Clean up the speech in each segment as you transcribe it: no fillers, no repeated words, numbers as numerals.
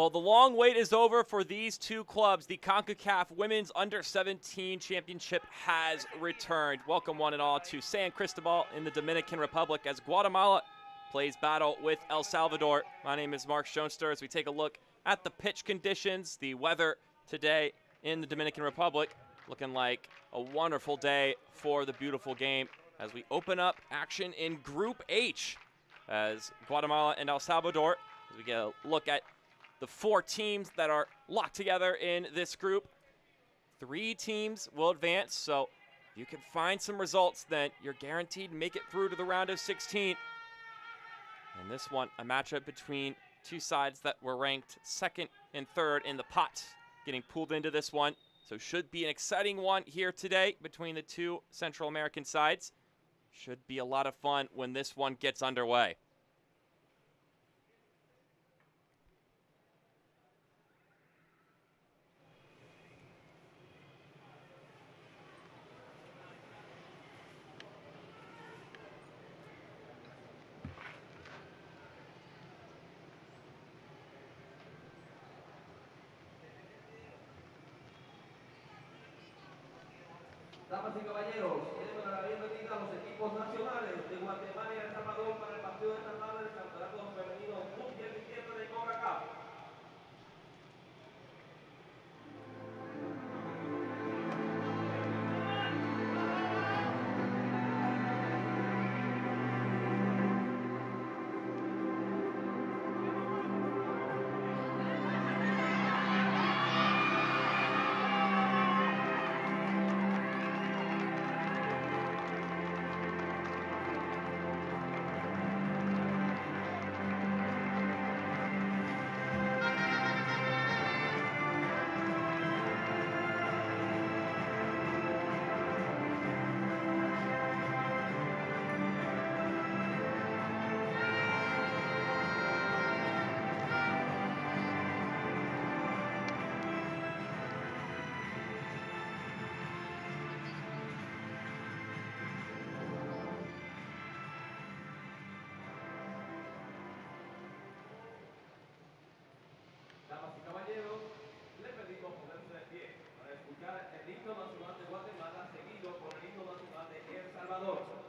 Well, the long wait is over for these two clubs. The Concacaf Women's Under-17 Championship has returned. Welcome one and all to San Cristobal in the Dominican Republic as Guatemala plays battle with El Salvador. My name is Mark Schoenster as we take a look at the pitch conditions, the weather today in the Dominican Republic. Looking like a wonderful day for the beautiful game as we open up action in Group H as Guatemala and El Salvador, as we get a look at the 4 teams that are locked together in this group. 3 teams will advance, so if you can find some results, then you're guaranteed to make it through to the round of 16. And this one, a matchup between 2 sides that were ranked 2nd and 3rd in the pot, getting pulled into this one. So should be an exciting one here today between the 2 Central American sides. Should be a lot of fun when this one gets underway. Damas y caballeros, queremos dar la bienvenida a los equipos nacionales de Guatemala y El Salvador para el partido de esta tarde del Campeonato Femenino Under-17 de Concacaf. Damas y caballeros, le pedimos ponerse de pie para escuchar el himno nacional de Guatemala seguido por el himno nacional de El Salvador.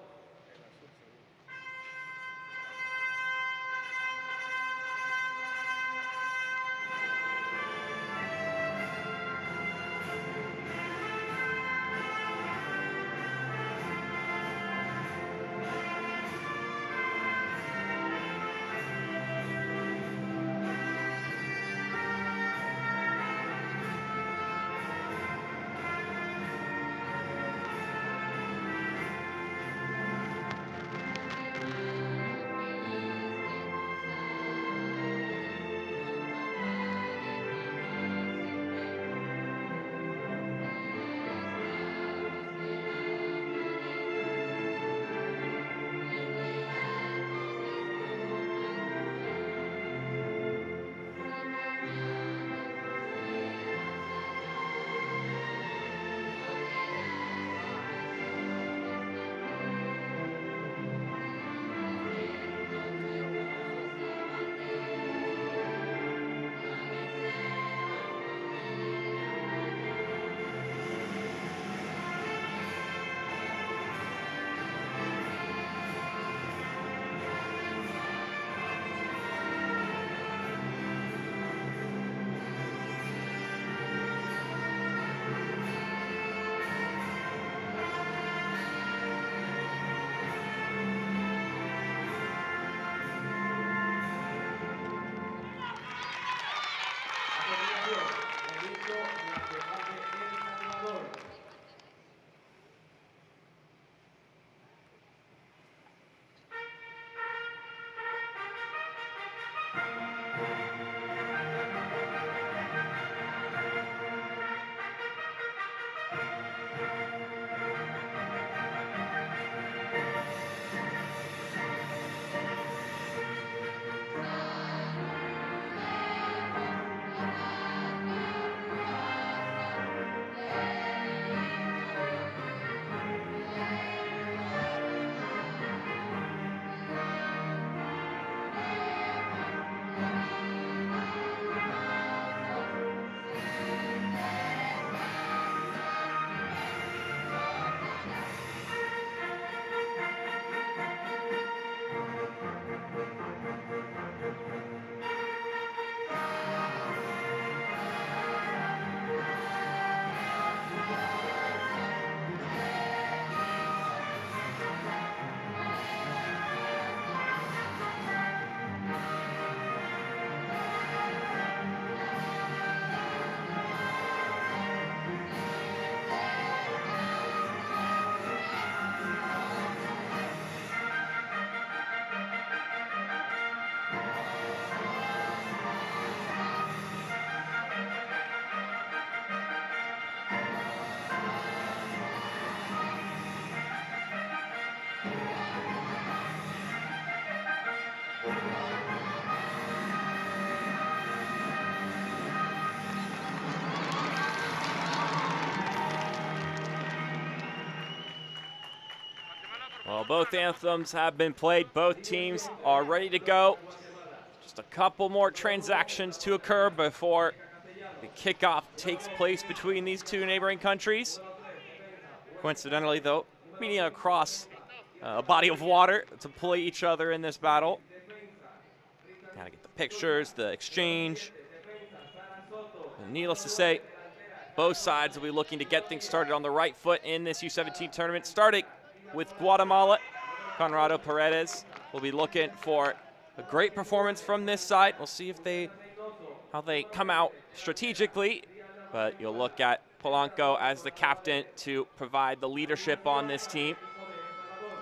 Well, both anthems have been played. Both teams are ready to go. Just a couple more transactions to occur before the kickoff takes place between these two neighboring countries. Coincidentally, though, meeting across a body of water to play each other in this battle. Gotta get the pictures, the exchange. And needless to say, both sides will be looking to get things started on the right foot in this U17 tournament, starting with Guatemala. Conrado Paredes will be looking for a great performance from this side. We'll see if how they come out strategically, but you'll look at Polanco as the captain to provide the leadership on this team.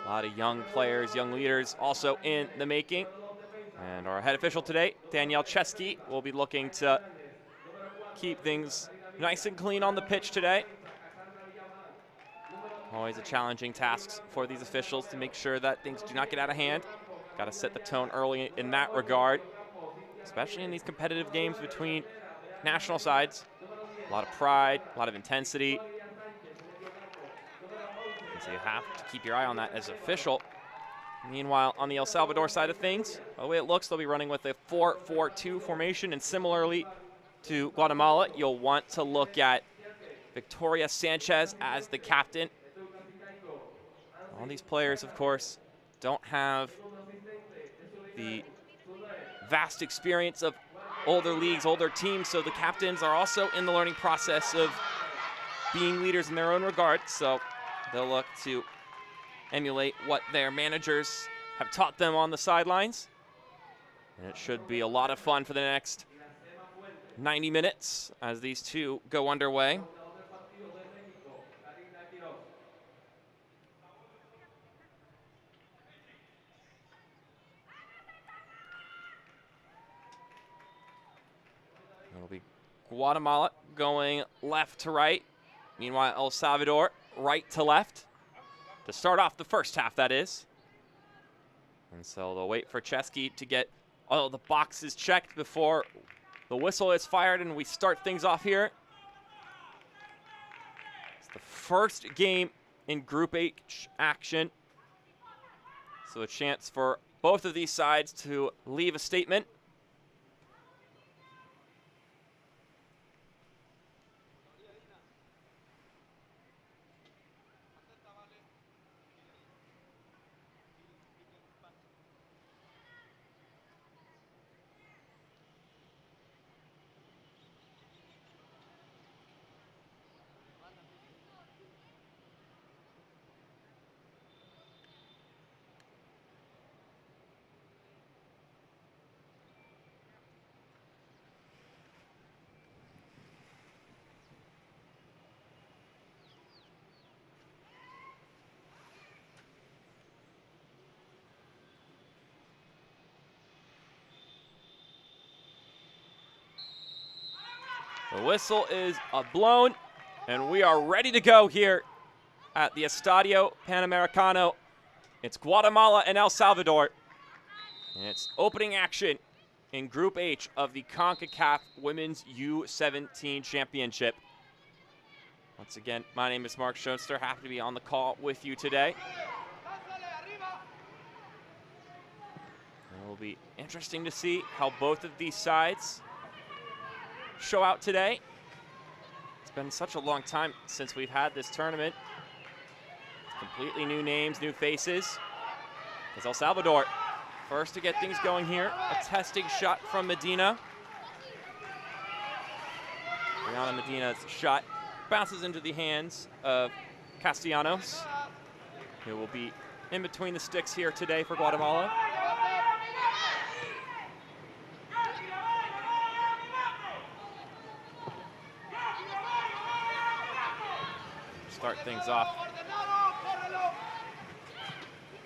A lot of young players, young leaders also in the making. And our head official today, Danielle Chesky, will be looking to keep things nice and clean on the pitch today. Always a challenging task for these officials to make sure that things do not get out of hand. Got to set the tone early in that regard, especially in these competitive games between national sides. A lot of pride, a lot of intensity. And so you have to keep your eye on that as official. Meanwhile, on the El Salvador side of things, the way it looks, they'll be running with a 4-4-2 formation, and similarly to Guatemala, you'll want to look at Victoria Sanchez as the captain. All these players, of course, don't have the vast experience of older leagues, older teams, so the captains are also in the learning process of being leaders in their own regard, so they'll look to emulate what their managers have taught them on the sidelines. And it should be a lot of fun for the next 90 minutes as these two go underway. It'll be Guatemala going left to right. Meanwhile, El Salvador right to left. To start off the first half, that is. And so they'll wait for Chesky to get all the boxes checked before the whistle is fired and we start things off here. It's the first game in Group H action. So a chance for both of these sides to leave a statement. The whistle is blown, and we are ready to go here at the Estadio Panamericano. It's Guatemala and El Salvador, and it's opening action in Group H of the Concacaf Women's U17 Championship. Once again, my name is Mark Schoenster. Happy to be on the call with you today. It will be interesting to see how both of these sides show out today. It's been such a long time since we've had this tournament. Completely new names, new faces. It's El Salvador first to get things going here. A testing shot from Medina. Brianna Medina's shot bounces into the hands of Castellanos, who will be in between the sticks here today for Guatemala. Start things off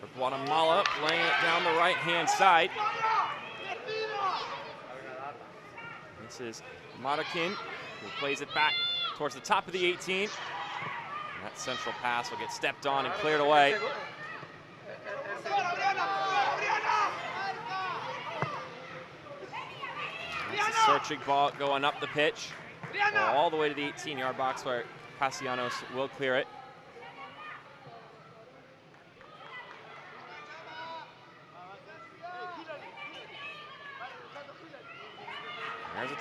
for Guatemala, laying it down the right-hand side. This is Marakin, who plays it back towards the top of the 18. And that central pass will get stepped on and cleared away. That's a searching ball going up the pitch, all the way to the 18-yard box where Castellanos will clear it.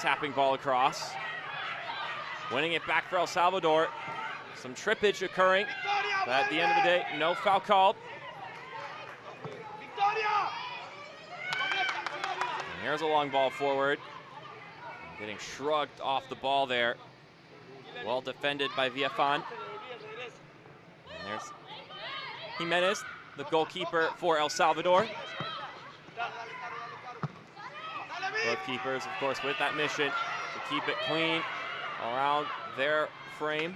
tapping ball across. Winning it back for El Salvador. Some trippage occurring, but at the end of the day, no foul called. And here's a long ball forward. Getting shrugged off the ball there. Well defended by Villafan. And there's Jimenez, the goalkeeper for El Salvador. Both keepers, of course, with that mission to keep it clean around their frame.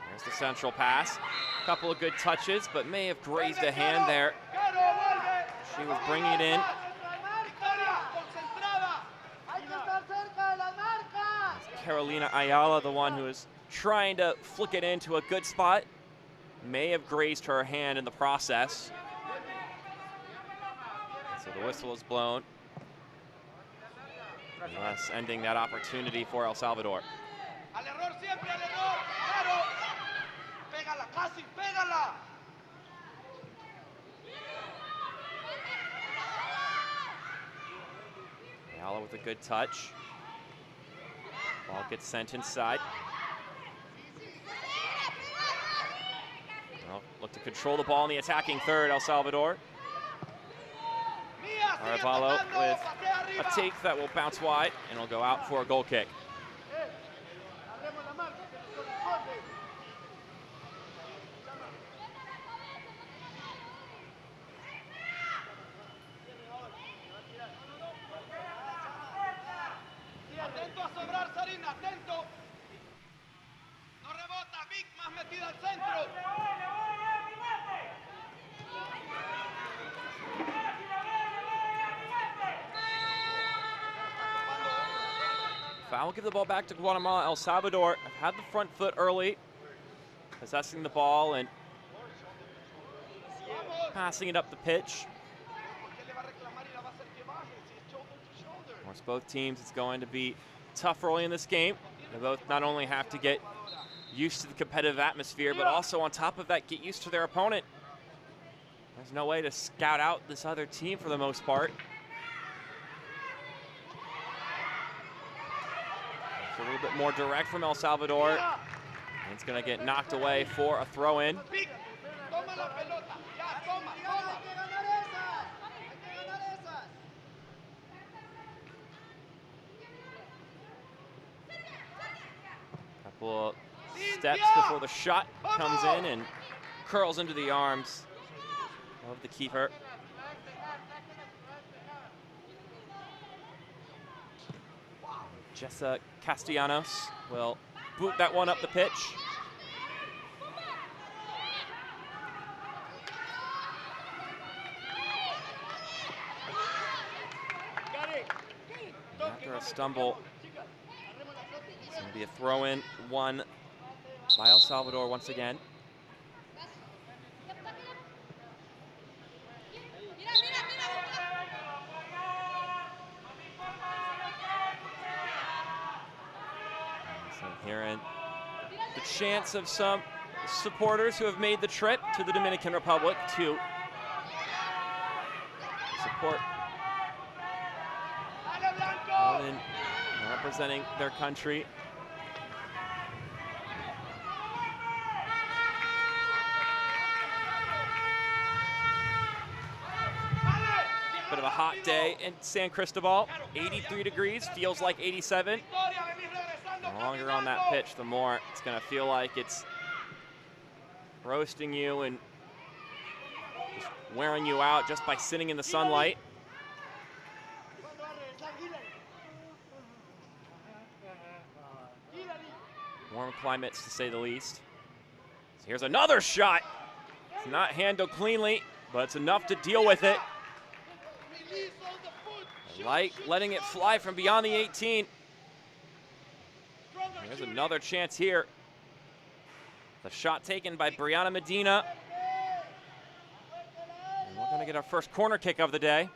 There's the central pass. A couple of good touches, but may have grazed a hand there. She was bringing it in. Carolina Ayala, the one who is trying to flick it into a good spot, may have grazed her hand in the process. So the whistle is blown, thus ending that opportunity for El Salvador. Ayala with a good touch. Ball gets sent inside. Well, look to control the ball in the attacking third, El Salvador. Arevalo with a take that will bounce wide and will go out for a goal kick. Foul will give the ball back to Guatemala. El Salvador have had the front foot early, possessing the ball and passing it up the pitch. Of course, both teams, it's going to be tough early in this game. They both not only have to get used to the competitive atmosphere, but also on top of that, get used to their opponent. There's no way to scout out this other team for the most part. It's a little bit more direct from El Salvador. And it's going to get knocked away for a throw-in. Couple of steps before the shot comes in and curls into the arms of the keeper. Jessa Castellanos will boot that one up the pitch. After a stumble, it's going to be a throw-in, one by El Salvador once again. So herein the chance of some supporters who have made the trip to the Dominican Republic to support women representing their country. Bit of a hot day in San Cristobal. 83 degrees, feels like 87. The longer on that pitch, the more it's going to feel like it's roasting you and just wearing you out just by sitting in the sunlight. Warm climates, to say the least. So here's another shot. It's not handled cleanly, but it's enough to deal with it. Like letting it fly from beyond the 18. There's another chance here. The shot taken by Brianna Medina. And we're going to get our first corner kick of the day.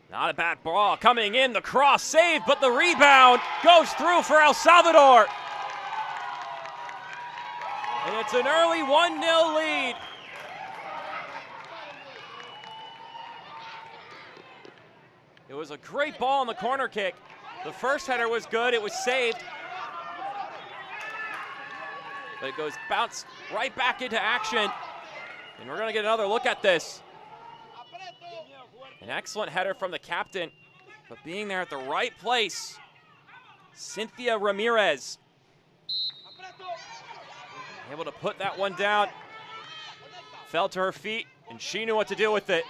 Not a bad ball coming in, the cross saved, but the rebound goes through for El Salvador. And it's an early 1-0 lead. It was a great ball on the corner kick. The first header was good, it was saved. But it goes bounced right back into action. And we're gonna get another look at this. An excellent header from the captain, but being there at the right place. Cynthia Ramirez able to put that one down. Fell to her feet, and she knew what to do with it.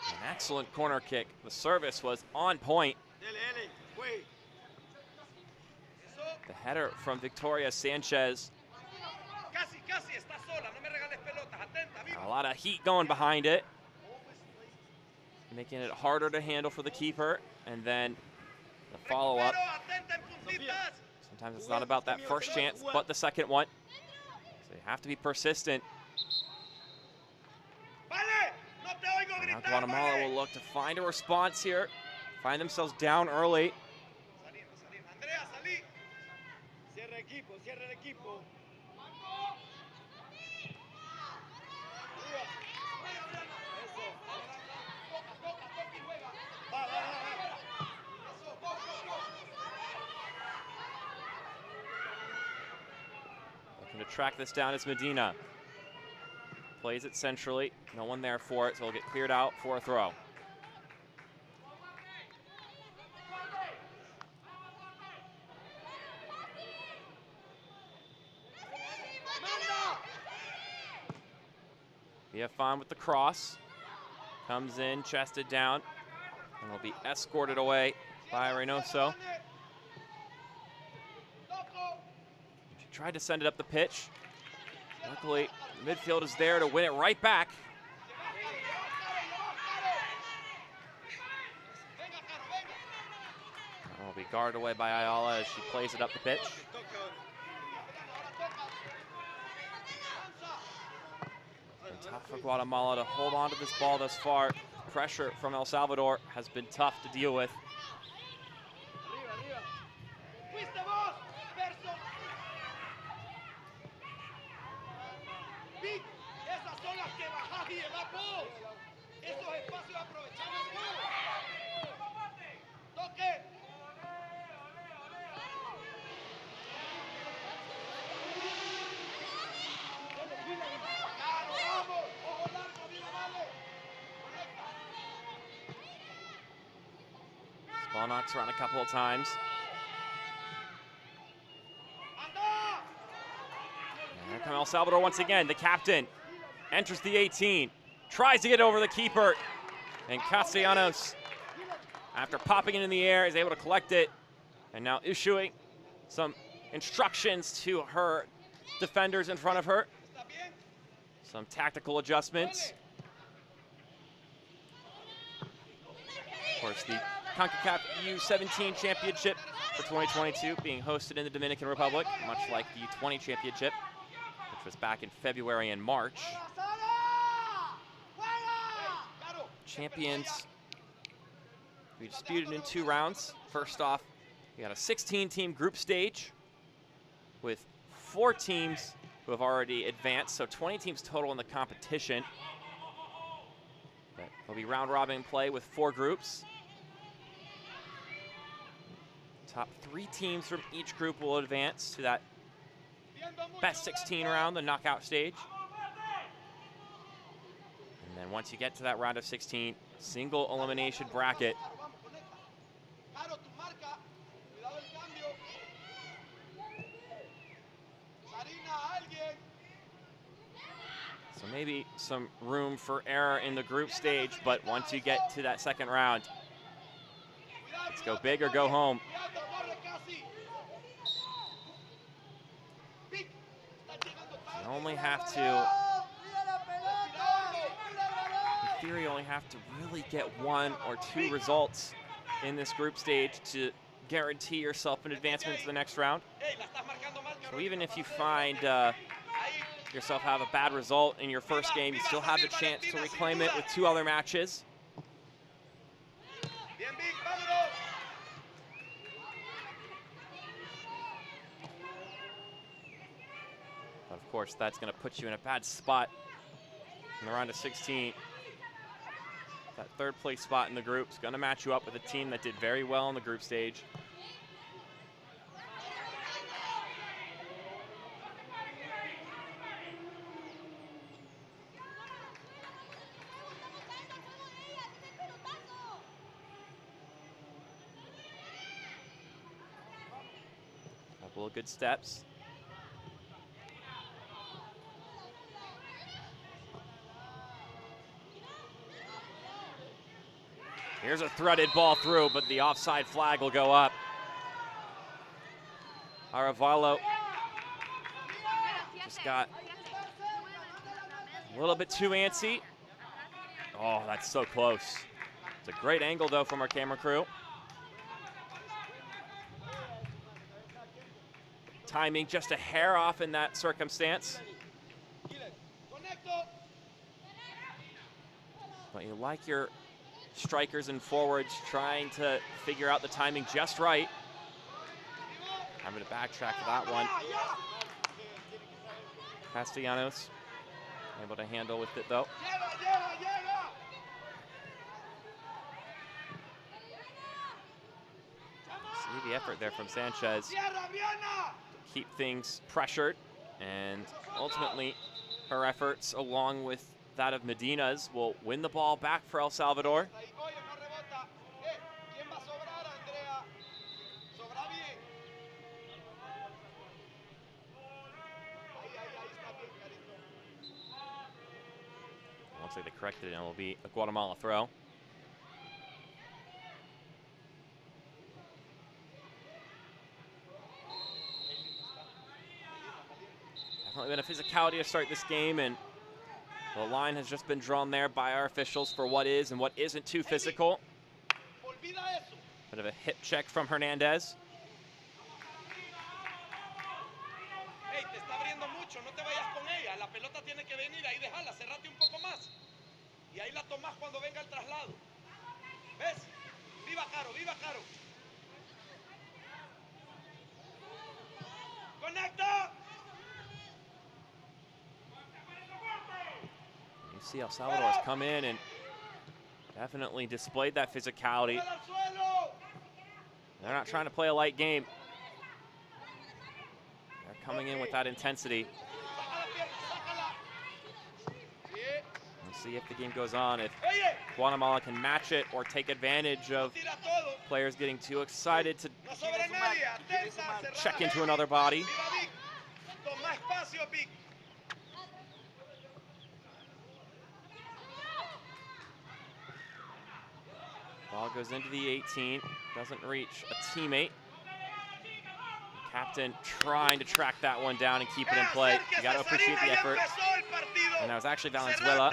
An excellent corner kick. The service was on point. The header from Victoria Sanchez. A lot of heat going behind it, making it harder to handle for the keeper. And then the follow-up. Sometimes it's not about that first chance, but the second one. So you have to be persistent. Now Guatemala will look to find a response here, find themselves down early. Looking to track this down is Medina. Plays it centrally, no one there for it, so it'll get cleared out for a throw. Viafan with the cross, comes in, chested down, and will be escorted away by Reynoso. She tried to send it up the pitch. Luckily, the midfield is there to win it right back. That will be guarded away by Ayala as she plays it up the pitch. Tough for Guatemala to hold on to this ball thus far. Pressure from El Salvador has been tough to deal with. Ball knocks around a couple of times. And here comes El Salvador once again. The captain enters the 18, tries to get over the keeper, and Castellanos, after popping it in the air, is able to collect it, and now issuing some instructions to her defenders in front of her. Some tactical adjustments. Of course, the Concacaf U17 Championship for 2022 being hosted in the Dominican Republic, much like the 20 Championship, which was back in February and March. Champions we disputed in 2 rounds. First off, we got a 16-team group stage with 4 teams who have already advanced, so 20 teams total in the competition. But there'll be round-robin play with 4 groups. Top 3 teams from each group will advance to that best 16 round, the knockout stage. And then once you get to that round of 16, single elimination bracket. So maybe some room for error in the group stage, but once you get to that second round, let's go big or go home. You only have to, in theory, only have to really get 1 or 2 results in this group stage to guarantee yourself an advancement to the next round. So even if you find yourself have a bad result in your first game, you still have the chance to reclaim it with 2 other matches. But of course, that's going to put you in a bad spot in the round of 16. That 3rd place spot in the group is going to match you up with a team that did very well in the group stage. Couple of good steps. Here's a threaded ball through, but the offside flag will go up. Arevalo just got a little bit too antsy. Oh, that's so close. It's a great angle, though, from our camera crew. Timing just a hair off in that circumstance. But you like your strikers and forwards trying to figure out the timing just right. I'm going to backtrack for that one. Castellanos able to handle with it, though. See the effort there from Sanchez to keep things pressured, and ultimately her efforts along with that of Medina's will win the ball back for El Salvador. Looks like they corrected it, and it will be a Guatemala throw. Definitely been a physicality to start this game, and the line has just been drawn there by our officials for what is and what isn't too physical. Bit of a hip check from Hernandez. You see El Salvador has come in and definitely displayed that physicality. They're not trying to play a light game. They're coming in with that intensity. We'll see if the game goes on, if Guatemala can match it or take advantage of players getting too excited to check into another body. Ball goes into the 18, doesn't reach a teammate. Captain trying to track that one down and keep it in play. You got to appreciate the effort. And that was actually Valenzuela.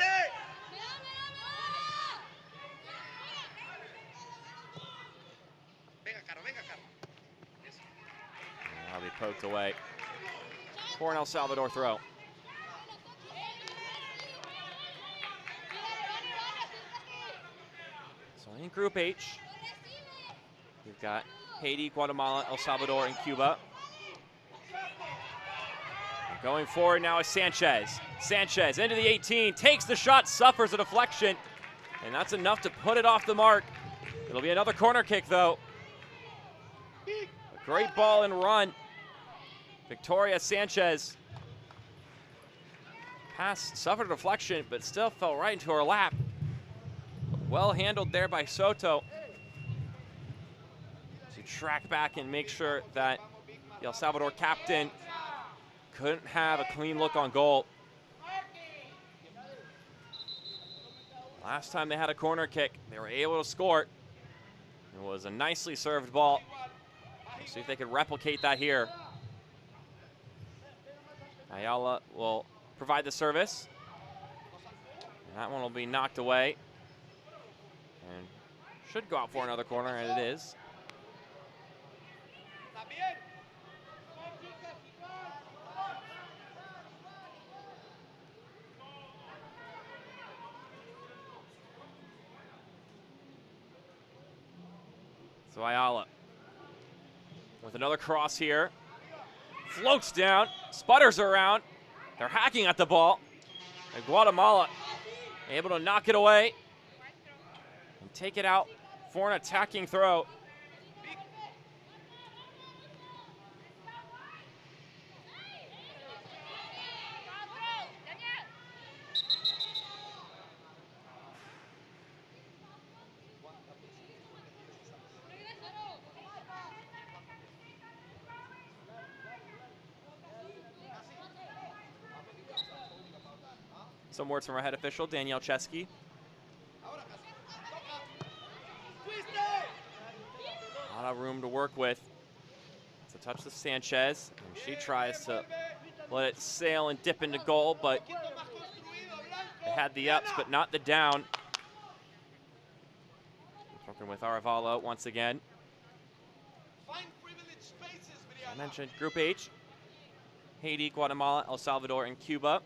That'll be poked away. For an El Salvador throw. So in Group H, we've got Haiti, Guatemala, El Salvador, and Cuba. Going forward now is Sanchez. Sanchez into the 18, takes the shot, suffers a deflection, and that's enough to put it off the mark. It'll be another corner kick, though. A great ball and run. Victoria Sanchez. Pass suffered a deflection, but still fell right into her lap. Well handled there by Soto to track back and make sure that the El Salvador captain couldn't have a clean look on goal. Last time they had a corner kick, they were able to score. It was a nicely served ball. Let's see if they could replicate that here. Ayala will provide the service. And that one will be knocked away. And should go out for another corner, and it is. So Ayala with another cross here. Floats down, sputters around. They're hacking at the ball. And Guatemala able to knock it away and take it out for an attacking throw. Some words from our head official, Danielle Chesky. A lot of room to work with. So touch the Sanchez, and she tries to let it sail and dip into goal, but it had the ups, but not the down. Working with Aravalo once again. I mentioned Group H, Haiti, Guatemala, El Salvador, and Cuba.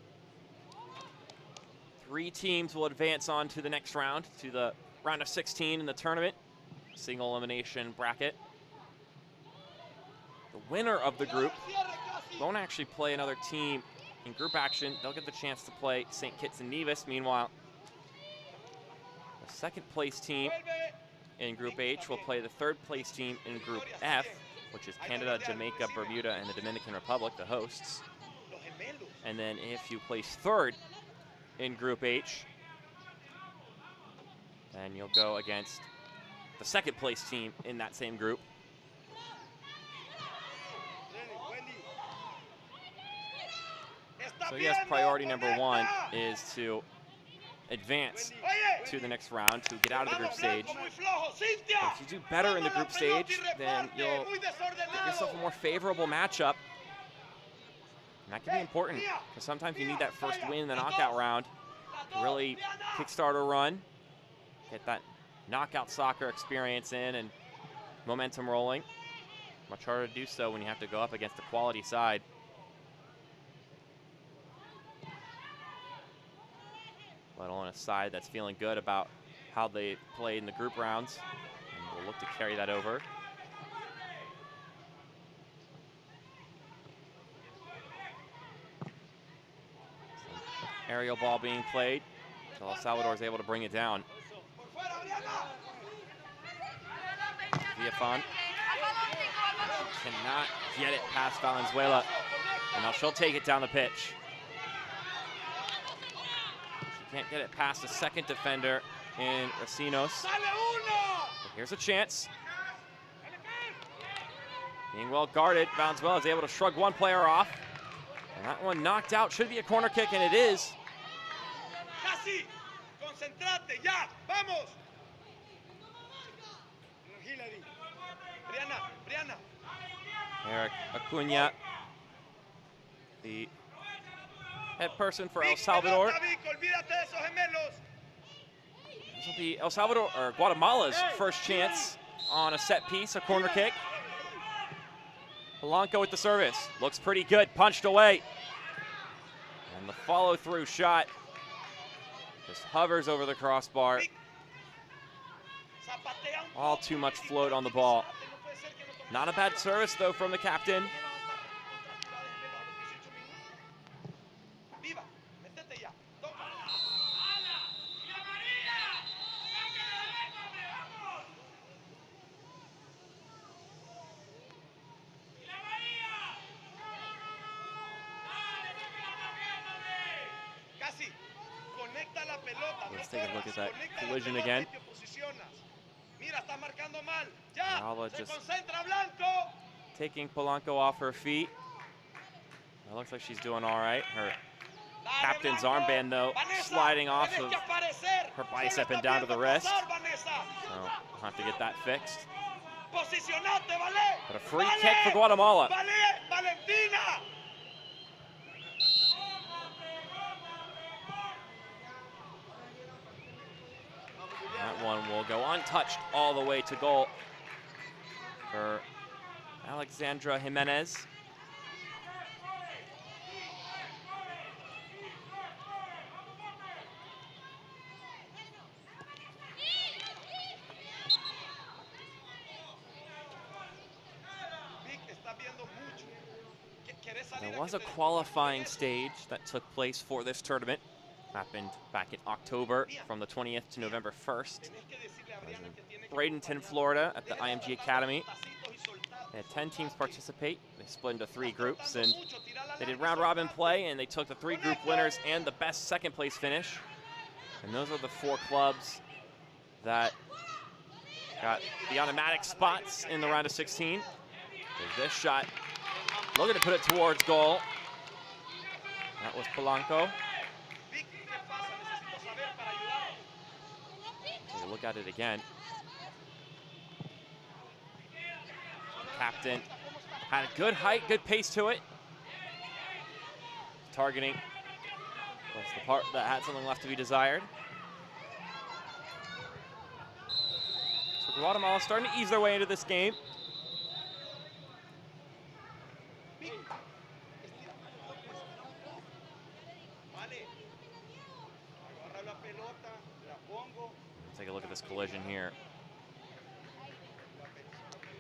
3 teams will advance on to the next round, to the round of 16 in the tournament. Single elimination bracket. The winner of the group won't actually play another team in group action. They'll get the chance to play St. Kitts and Nevis. Meanwhile, the second place team in Group H will play the third place team in Group F, which is Canada, Jamaica, Bermuda, and the Dominican Republic, the hosts. And then if you place third in Group H, then you'll go against the second place team in that same group. So yes, priority number 1 is to advance to the next round, to get out of the group stage. But if you do better in the group stage, then you'll get yourself a more favorable matchup. And that can be important, because sometimes you need that first win in the knockout round to really kickstart a run, get that knockout soccer experience in and momentum rolling. Much harder to do so when you have to go up against the quality side. Let alone a side that's feeling good about how they played in the group rounds. And we'll look to carry that over. Some aerial ball being played until El Salvador is able to bring it down. Villafan cannot get it past Valenzuela, and now she'll take it down the pitch. She can't get it past the second defender in Racinos. But here's a chance. Being well guarded, Valenzuela is able to shrug one player off. And that one knocked out, should be a corner kick, and it is. Eric Acuna, the head person for El Salvador. This will be El Salvador, or Guatemala's first chance on a set piece, a corner kick. Polanco with the service. Looks pretty good, punched away. And the follow-through shot just hovers over the crossbar. All too much float on the ball. Not a bad service, though, from the captain. Let's take a look at that collision again. Alba just taking Polanco off her feet. It looks like she's doing all right. Her captain's armband, though, sliding off of her bicep and down to the wrist. So we'll have to get that fixed. But a free kick for Guatemala. That one will go untouched all the way to goal for Alexandra Jimenez. There was a qualifying stage that took place for this tournament. Happened back in October from the 20th to November 1st. It was in Bradenton, Florida at the IMG Academy. They had 10 teams participate. They split into 3 groups, and they did round robin play, and they took the 3 group winners and the best second place finish. And those are the 4 clubs that got the automatic spots in the round of 16. There's this shot, looking to put it towards goal. That was Polanco. Take a look at it again. Captain had a good height, good pace to it. Targeting was the part that had something left to be desired. So Guatemala starting to ease their way into this game. Take a look at this collision here.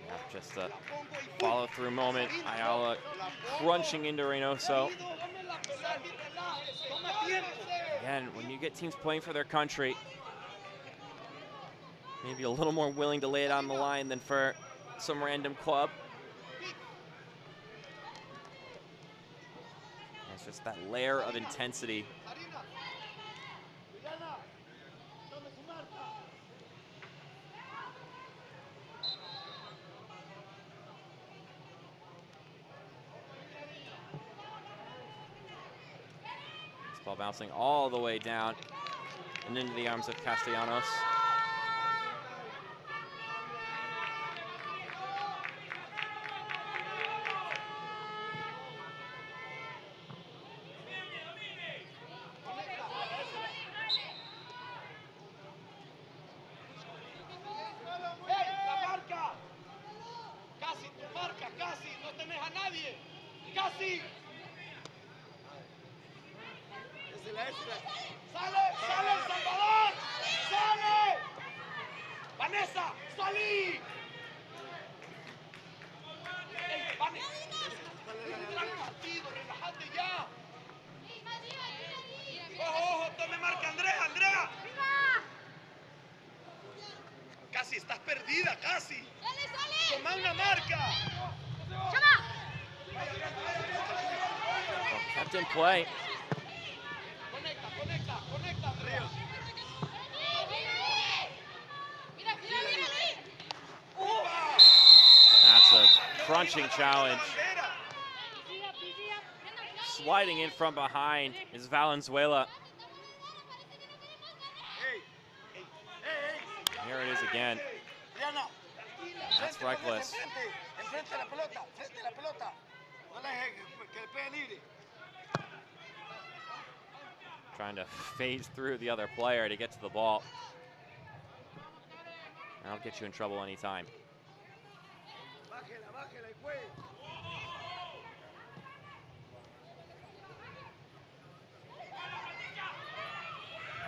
Yeah, just a follow-through moment. Ayala crunching into Reynoso. Again, when you get teams playing for their country, maybe a little more willing to lay it on the line than for some random club. It's just that layer of intensity. Ball bouncing all the way down and into the arms of Castellanos. ¡Sale, Salvador! ¡Sale! ¡Vanessa, salí! ¡Ey, Vanessa! ¡Es un gran partido! ¡Relájate ya! ¡Ojo, ojo! ¡Tome marca, Andrea! ¡Andrea! ¡Casi estás perdida, casi! ¡Toma una marca! Kept in play. That's a crunching challenge. Sliding in from behind is Valenzuela. Here it is again. That's reckless. Trying to phase through the other player to get to the ball. That'll get you in trouble anytime.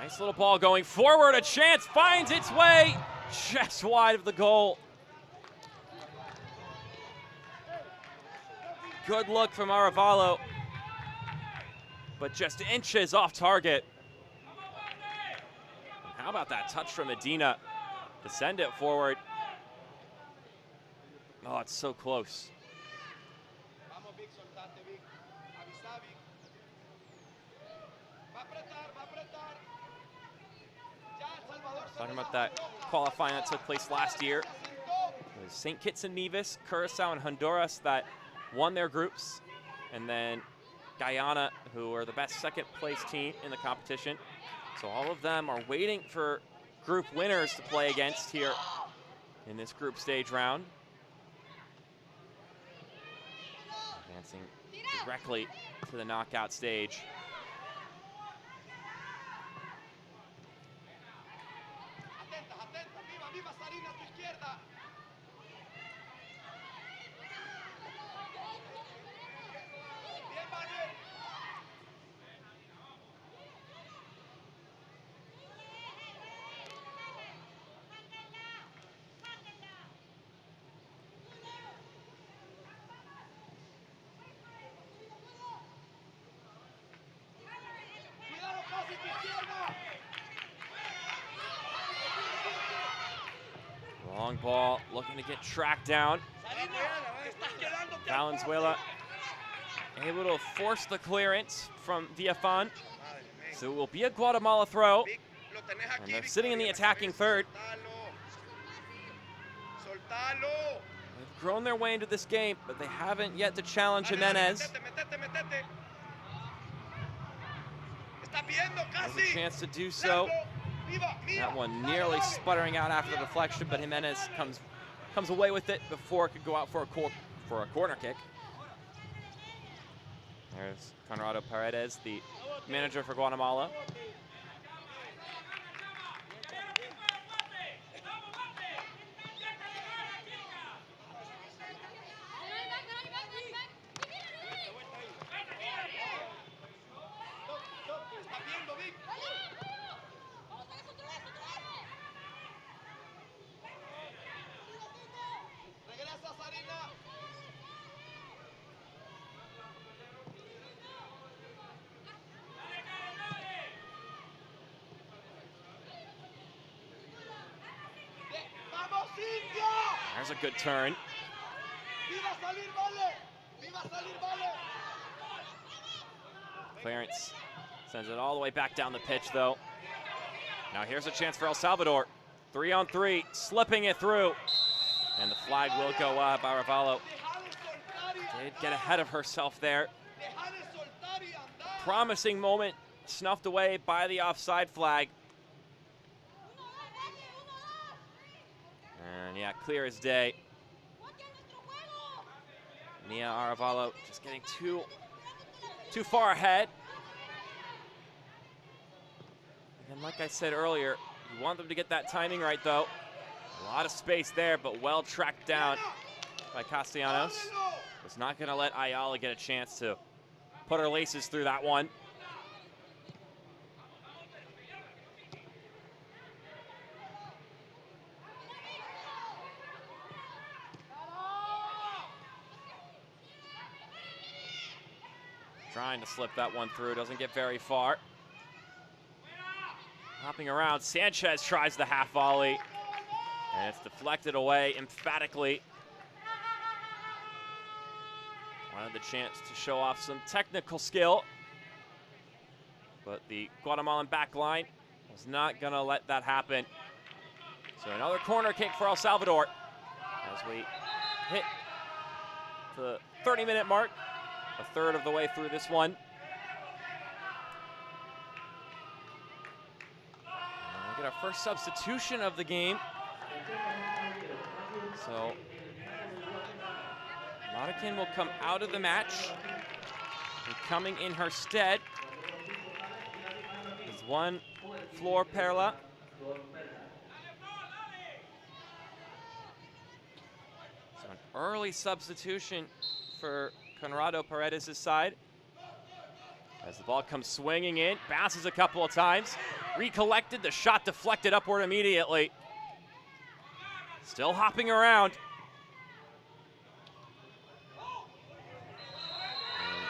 Nice little ball going forward. A chance finds its way just wide of the goal. Good look from Arevalo, but just inches off target. How about that touch from Medina to send it forward? Oh, it's so close. Talking about that qualifying that took place last year. It was St. Kitts and Nevis, Curacao, and Honduras that won their groups. And then Guyana, who are the best second place team in the competition. So all of them are waiting for group winners to play against here in this group stage round. Advancing directly to the knockout stage. ball looking to get tracked down. Valenzuela able to force the clearance from Villafan. So it will be a Guatemala throw. And they're sitting in the attacking third. They've grown their way into this game, but they haven't yet to challenge Jimenez. Has a chance to do so. That one nearly sputtering out after the deflection, but Jimenez comes away with it before it could go out for a corner kick. There's Conrado Paredes, the manager for Guatemala. There's a good turn. Clearance sends it all the way back down the pitch, though. Now here's a chance for El Salvador. 3-on-3, slipping it through. And the flag will go up. Arevalo did get ahead of herself there. Promising moment snuffed away by the offside flag. And yeah, clear as day. Nia Arevalo just getting too far ahead. And like I said earlier, you want them to get that timing right, though. A lot of space there, but well tracked down by Castellanos. Was not going to let Ayala get a chance to put her laces through that one. Trying to slip that one through, doesn't get very far. Hopping around, Sanchez tries the half volley, and it's deflected away emphatically. Wanted the chance to show off some technical skill, but the Guatemalan back line was not gonna let that happen. So another corner kick for El Salvador as we hit the 30-minute mark. A third of the way through this one. We get our first substitution of the game. So Matakin will come out of the match. And coming in her stead is one Flor Perla. So an early substitution for Conrado Paredes' side. As the ball comes swinging in, bounces a couple of times, recollected, the shot deflected upward immediately. Still hopping around.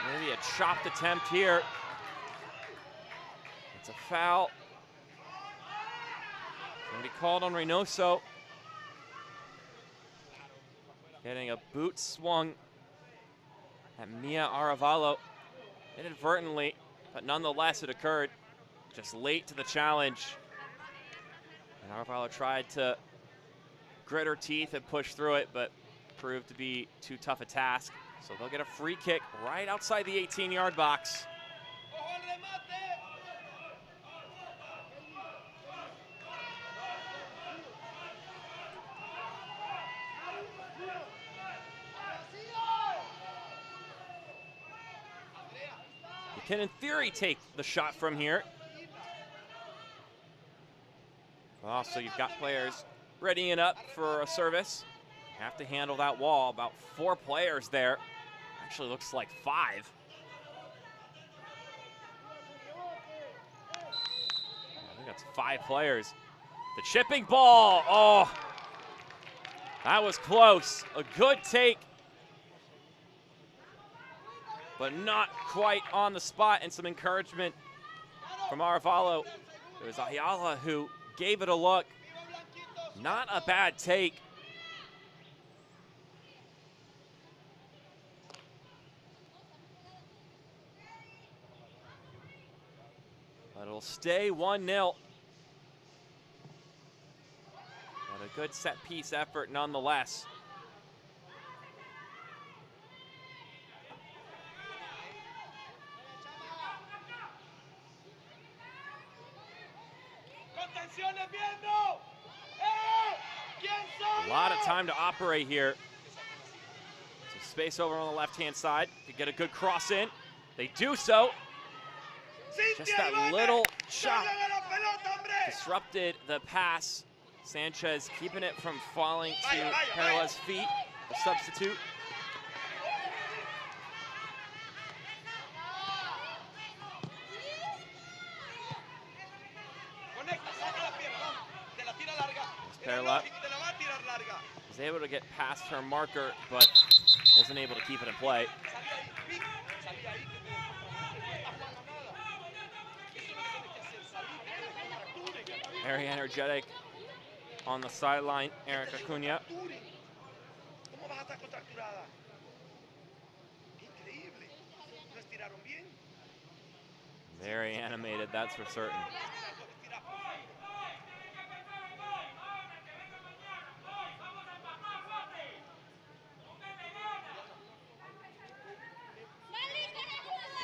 And maybe a chopped attempt here. It's a foul. Going to be called on Reynoso. Getting a boot swung at Mia Arevalo, inadvertently, but nonetheless it occurred just late to the challenge. And Arevalo tried to grit her teeth and push through it, but proved to be too tough a task. So they'll get a free kick right outside the 18-yard box. Can, in theory, take the shot from here. Well, so you've got players readying up for a service. Have to handle that wall. About 4 players there. Actually looks like 5. I think that's 5 players. The chipping ball. Oh, that was close. A good take, but not quite on the spot, and some encouragement from Arevalo. It was Ayala who gave it a look. Not a bad take. But it'll stay 1-0. But a good set-piece effort nonetheless. A lot of time to operate here. Some space over on the left-hand side to get a good cross in. They do so. Just that little chop disrupted the pass. Sanchez keeping it from falling to Perla's feet, the substitute. Perla is able to get past her marker, but isn't able to keep it in play. Very energetic on the sideline, Erica Cunha. Very animated, that's for certain.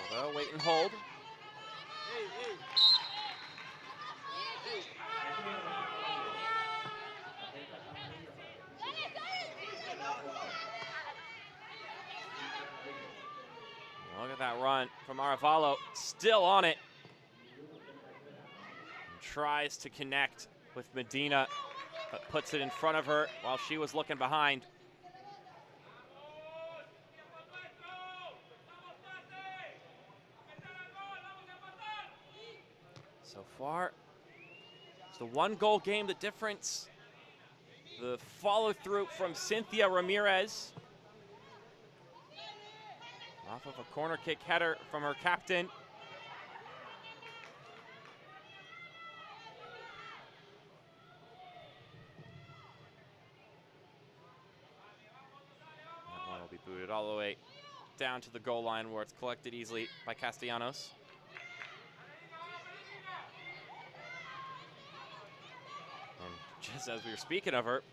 So wait and hold. Look at that run from Arevalo, still on it. And tries to connect with Medina, but puts it in front of her while she was looking behind. So far, it's the 1-goal game, the difference. The follow-through from Cynthia Ramirez. Off of a corner kick header from her captain. That one will be booted all the way down to the goal line where it's collected easily by Castellanos. And just as we were speaking of her,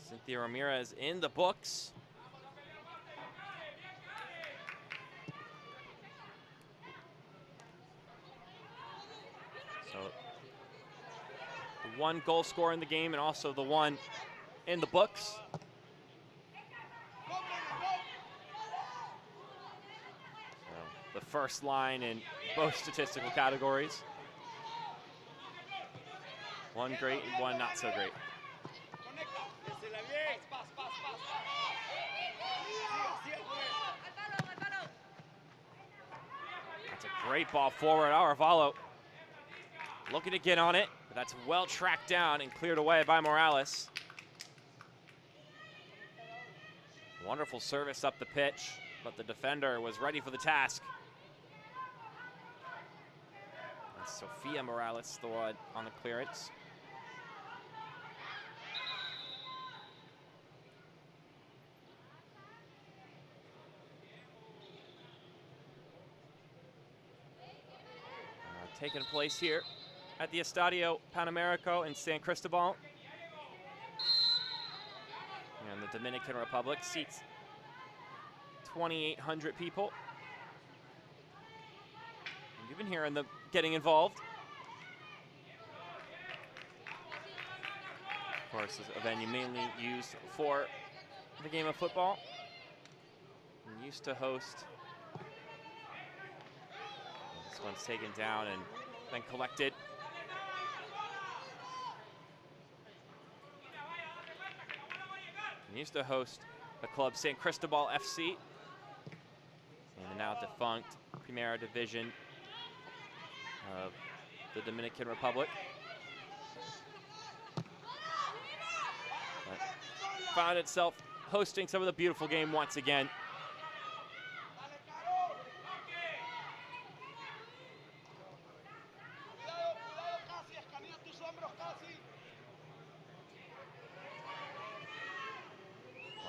Cynthia Ramirez in the books. So the 1 goal scorer in the game and also the 1 in the books. So the first line in both statistical categories. 1 great and 1 not so great. That's a great ball forward. Arevalo looking to get on it, but that's well tracked down and cleared away by Morales. Wonderful service up the pitch, but the defender was ready for the task. And Sofia Morales, the one on the clearance. Taking place here at the Estadio Panamericano in San Cristobal. And the Dominican Republic seats 2,800 people. And you've been hearing them getting involved. Of course, it's a venue mainly used for the game of football. And used to host. This one's taken down and then collected. And used to host the club San Cristobal FC in the now defunct Primera Division of the Dominican Republic. But found itself hosting some of the beautiful game once again.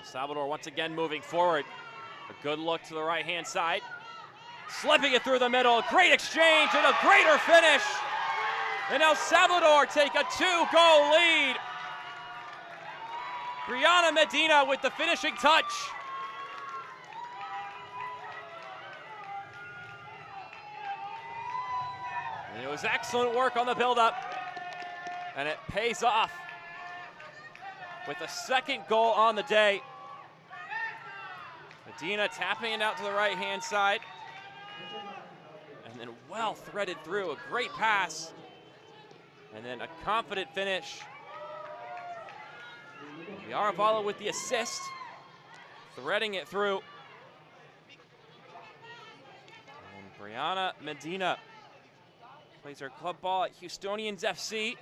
Salvador once again moving forward. A good look to the right-hand side. Slipping it through the middle. Great exchange and a greater finish. And El Salvador take a 2-goal lead. Brianna Medina with the finishing touch. And it was excellent work on the build-up. And it pays off with the second goal on the day. Medina tapping it out to the right-hand side. And then well threaded through, a great pass. And then a confident finish. Yaravala with the assist, threading it through. And Brianna Medina plays her club ball at Houstonians FC.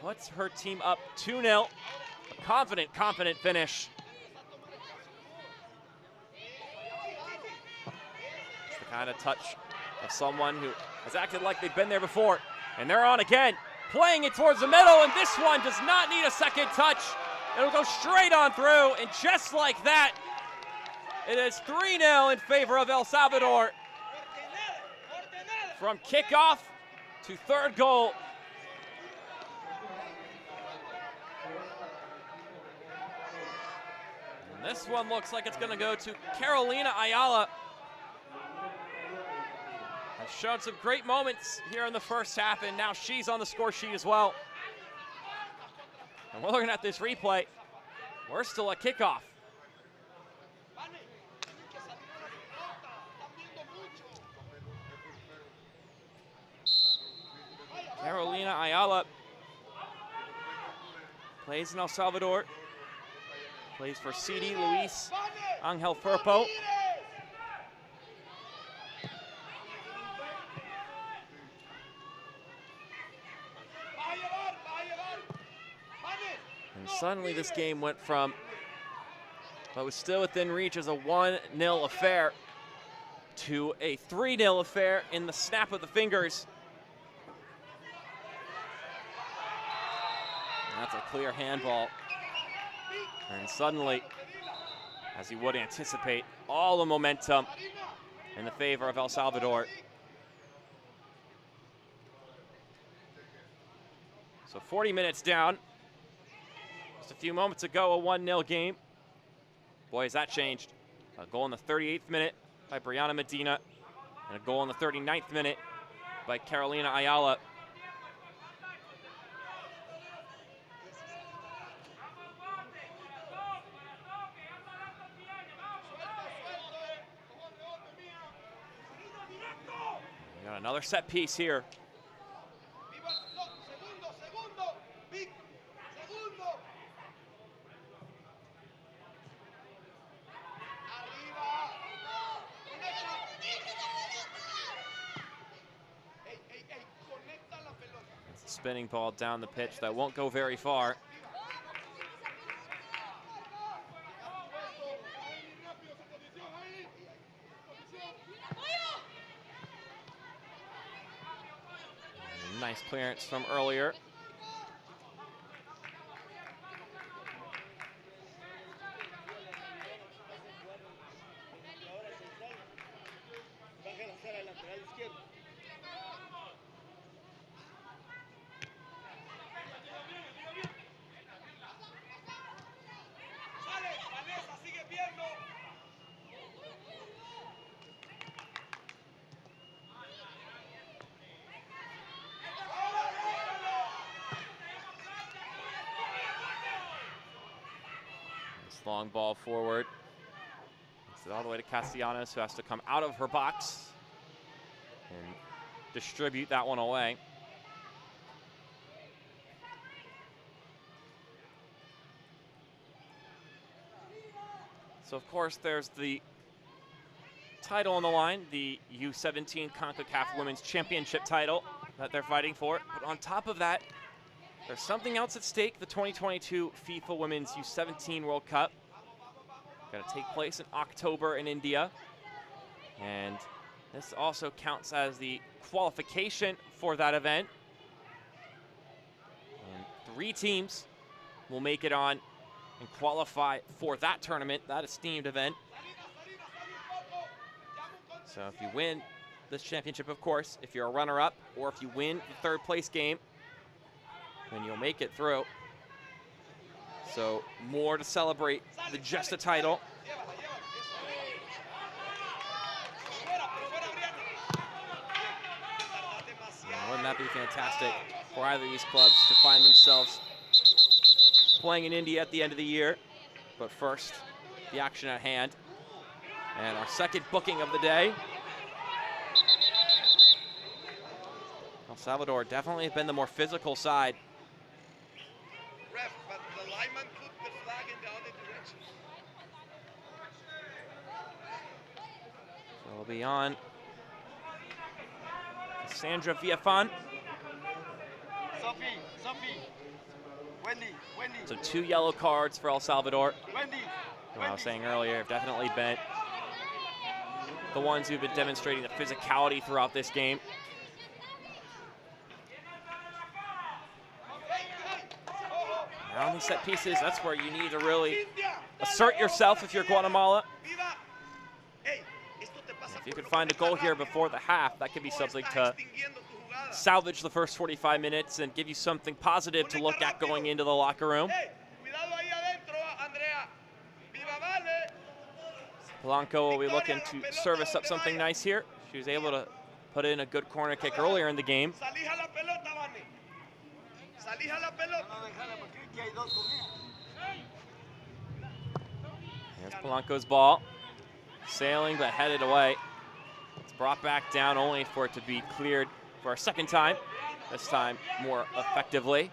Puts her team up 2-0. A confident finish. It's the kind of touch of someone who has acted like they've been there before. And they're on again, playing it towards the middle, and this one does not need a second touch. It'll go straight on through, and just like that, it is 3-0 in favor of El Salvador. From kickoff to third goal. And this one looks like it's gonna go to Carolina Ayala. Has shown some great moments here in the first half, and now she's on the score sheet as well. And we're looking at this replay. We're still at kickoff. Carolina Ayala plays in El Salvador. Plays for CD Luis Angel Firpo. And suddenly this game went from what was still within reach as a 1-0 affair to a 3-0 affair in the snap of the fingers. And that's a clear handball. And suddenly, as you would anticipate, all the momentum in the favor of El Salvador. So 40 minutes down. Just a few moments ago, a 1-0 game. Boy, has that changed. A goal in the 38th minute by Brianna Medina, and a goal in the 39th minute by Carolina Ayala. We got another set piece here. It's a spinning ball down the pitch that won't go very far. Nice clearance from earlier. Long ball forward. It's all the way to Castellanos, who has to come out of her box and distribute that one away. So of course there's the title on the line, the U17 Concacaf Women's Championship title that they're fighting for. But on top of that, there's something else at stake, the 2022 FIFA Women's U17 World Cup. Going to take place in October in India. And this also counts as the qualification for that event. And 3 teams will make it on and qualify for that tournament, that esteemed event. So if you win this championship, of course, if you're a runner-up, or if you win the third place game, then you'll make it through. So more to celebrate than just a title. Wouldn't that be fantastic for either of these clubs to find themselves playing in India at the end of the year? But first, the action at hand. And our second booking of the day. El Salvador definitely have been the more physical side. Ref, but the lineman put the flag in the other direction. So we'll be on Cassandra Villafan. Sophie, Wendy. So 2 yellow cards for El Salvador. Wendy. I was saying earlier, have definitely been the ones who've been demonstrating the physicality throughout this game. Now on these set pieces, that's where you need to really assert yourself if you're Guatemala. If you could find a goal here before the half, that could be something to salvage the first 45 minutes and give you something positive to look at going into the locker room. Blanco will be looking to service up something nice here. She was able to put in a good corner kick earlier in the game. Here's Blanco's ball. Sailing but headed away. It's brought back down only for it to be cleared for a second time. This time more effectively.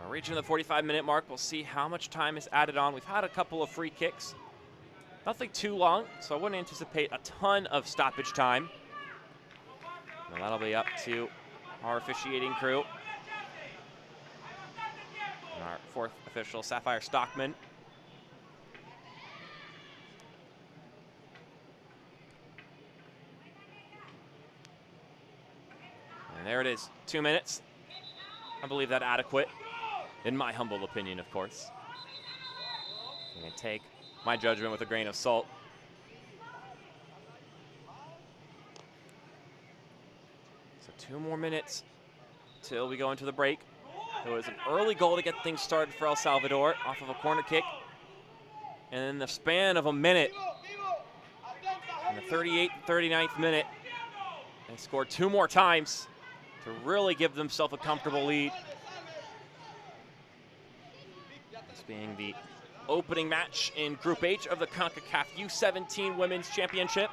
Reaching the 45-minute mark, we'll see how much time is added on. We've had a couple of free kicks. Nothing too long, so I wouldn't anticipate a ton of stoppage time. And that'll be up to our officiating crew. And our fourth official, Sapphire Stockman. And there it is, 2 minutes. I believe that adequate. In my humble opinion, of course. I'm going to take my judgment with a grain of salt. So 2 more minutes till we go into the break. It was an early goal to get things started for El Salvador off of a corner kick. And in the span of a minute, in the 38th and 39th minute, they scored 2 more times to really give themselves a comfortable lead. Being the opening match in Group H of the Concacaf U17 Women's Championship.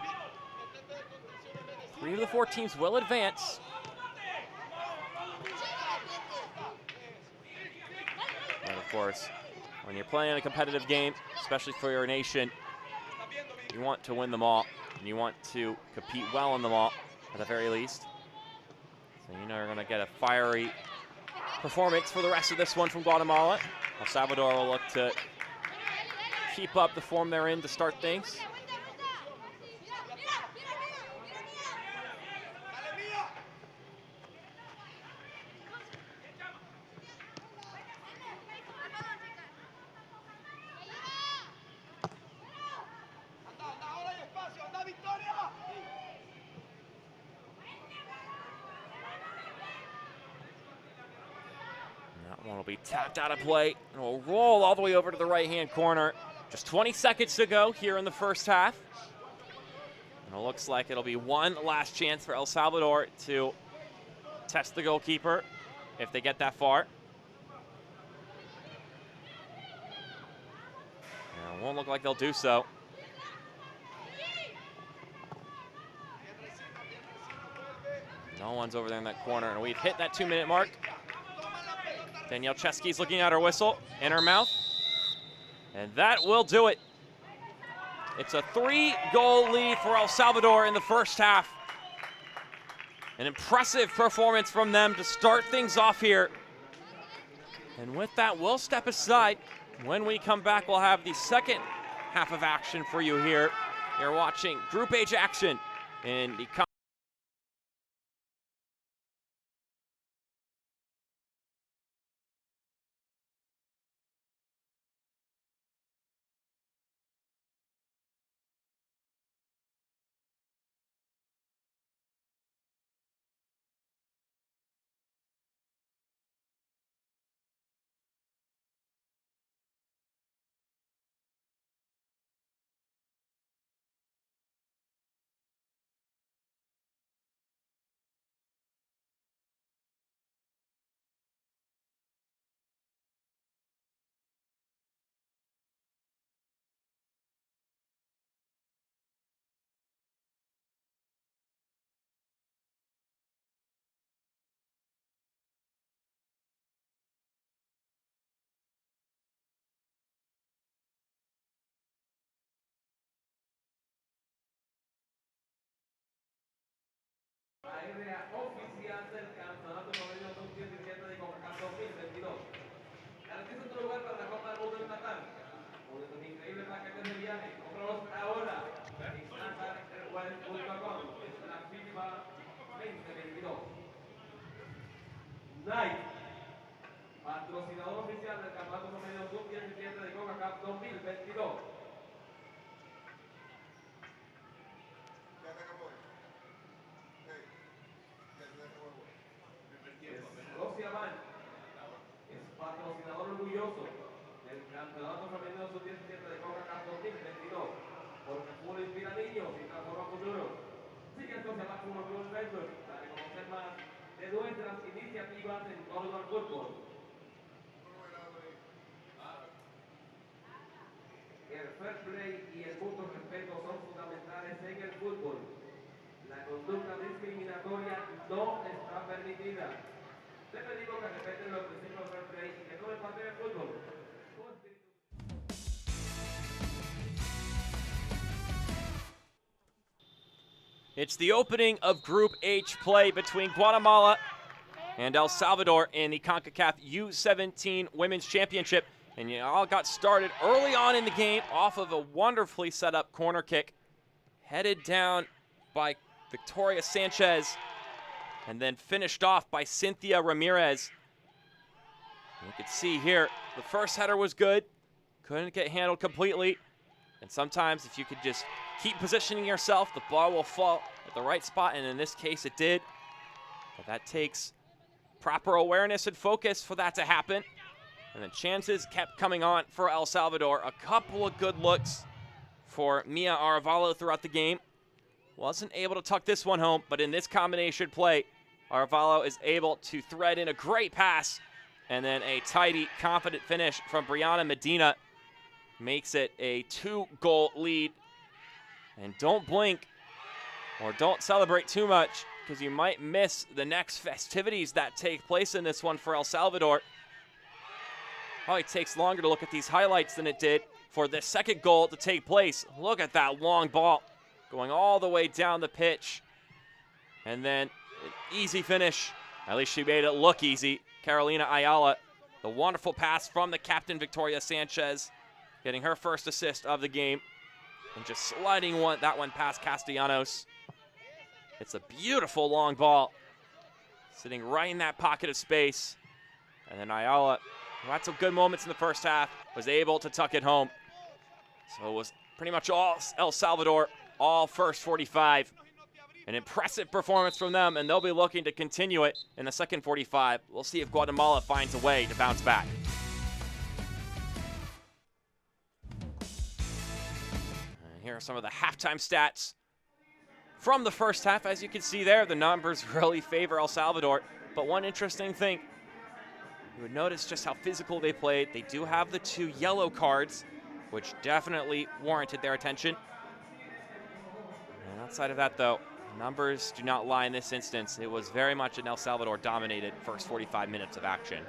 3 of the 4 teams will advance. And of course, when you're playing a competitive game, especially for your nation, you want to win them all, and you want to compete well in them all, at the very least. So you know you're going to get a fiery performance for the rest of this one from Guatemala. El Salvador will look to keep up the form they're in to start things. One will be tapped out of play and will roll all the way over to the right-hand corner. Just 20 seconds to go here in the first half. And it looks like it'll be one last chance for El Salvador to test the goalkeeper if they get that far. And it won't look like they'll do so. No one's over there in that corner, and we've hit that 2-minute mark. Danielle Chesky's looking at her whistle in her mouth, and that will do it. It's a 3-goal lead for El Salvador in the first half. An impressive performance from them to start things off here. And with that, we'll step aside When we come back, we'll have the second half of action for you here. You're watching Group H action in the aérea oficial del campeonato femenino sub-17 de Concacaf 2022. Garantiza tu lugar para la Copa del Mundo en Qatar. Con estos increíbles paquetes de viaje, cómpralos ahora en qatarweb.com. Es la FIFA 2022. Nike, patrocinador oficial del campeonato femenino sub-17 de Concacaf 2022. Es patrocinador orgulloso del Campeonato Femenino Sub-17 de Concacaf 2022, porque fútbol inspira a niños y transforma futuros. Sigue entonces a Máximo Club en Facebook para conocer más de nuestras iniciativas en torno al fútbol. El fair play y el mutuo respeto son fundamentales en el fútbol. La conducta discriminatoria no está permitida. Te pedimos que respeten los principios del fair play y que tomen parte del fútbol. It's the opening of Group H play between Guatemala and El Salvador in the Concacaf U17 Women's Championship. And you all got started early on in the game off of a wonderfully set up corner kick, headed down by Victoria Sanchez, and then finished off by Cynthia Ramirez. You can see here, the first header was good, couldn't get handled completely. And sometimes if you could just keep positioning yourself, the ball will fall at the right spot, and in this case it did. But that takes proper awareness and focus for that to happen. And the chances kept coming on for El Salvador. A couple of good looks for Mia Arevalo throughout the game. Wasn't able to tuck this one home, but in this combination play, Arevalo is able to thread in a great pass, and then a tidy, confident finish from Brianna Medina makes it a 2-goal lead. And don't blink or don't celebrate too much, because you might miss the next festivities that take place in this one for El Salvador. Probably takes longer to look at these highlights than it did for the second goal to take place. Look at that long ball going all the way down the pitch. And then an easy finish. At least she made it look easy. Carolina Ayala, the wonderful pass from the captain, Victoria Sanchez, getting her first assist of the game. And just sliding that one past Castellanos. It's a beautiful long ball, sitting right in that pocket of space. And then Ayala, who had some good moments in the first half, was able to tuck it home. So it was pretty much all El Salvador, all first 45. An impressive performance from them, and they'll be looking to continue it in the second 45. We'll see if Guatemala finds a way to bounce back. And here are some of the halftime stats from the first half. As you can see there, the numbers really favor El Salvador. But one interesting thing, you would notice just how physical they played. They do have the 2 yellow cards, which definitely warranted their attention. And outside of that, though, numbers do not lie in this instance. It was very much an El Salvador-dominated first 45 minutes of action.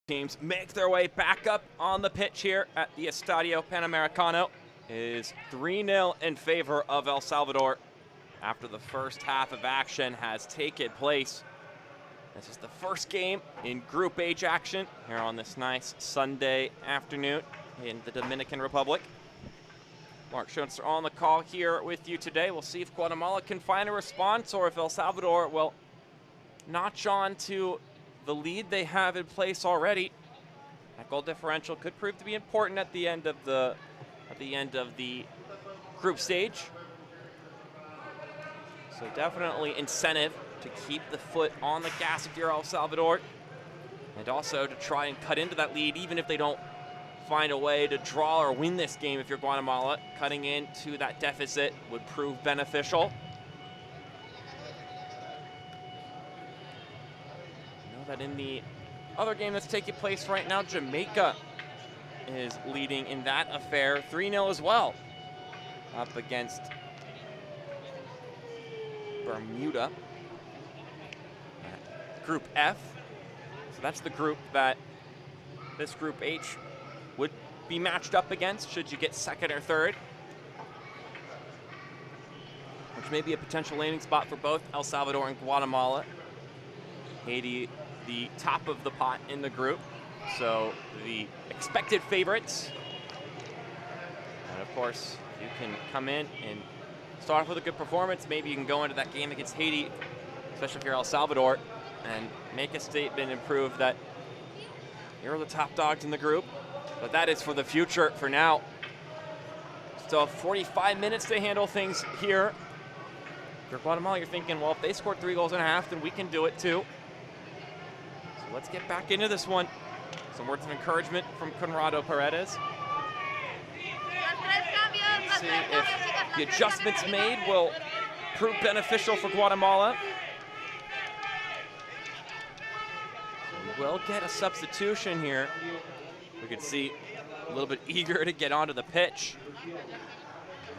Teams make their way back up on the pitch here at the Estadio Panamericano. It is 3-0 in favor of El Salvador after the first half of action has taken place. This is the first game in Group H action here on this nice Sunday afternoon in the Dominican Republic. Mark Schoenster on the call here with you today. We'll see if Guatemala can find a response or if El Salvador will notch on to the lead they have in place already. That goal differential could prove to be important at the end of the group stage. So definitely incentive to keep the foot on the gas if you're El Salvador, and also to try and cut into that lead even if they don't find a way to draw or win this game. If you're Guatemala, cutting into that deficit would prove beneficial. That in the other game that's taking place right now, Jamaica is leading in that affair 3-0 as well, up against Bermuda. Group F. So that's the group that this Group H would be matched up against should you get second or third, which may be a potential landing spot for both El Salvador and Guatemala. Haiti, the top of the pot in the group, so the expected favorites. And of course, you can come in and start off with a good performance. Maybe you can go into that game against Haiti, especially if you're El Salvador, and make a statement and prove that you're the top dogs in the group. But that is for the future. For now, still have 45 minutes to handle things here. If you're Guatemala, you're thinking, well, if they scored 3 goals and a half, then we can do it too. Let's get back into this one. Some words of encouragement from Conrado Paredes. See if the adjustments made will prove beneficial for Guatemala. We will get a substitution here. We can see a little bit eager to get onto the pitch.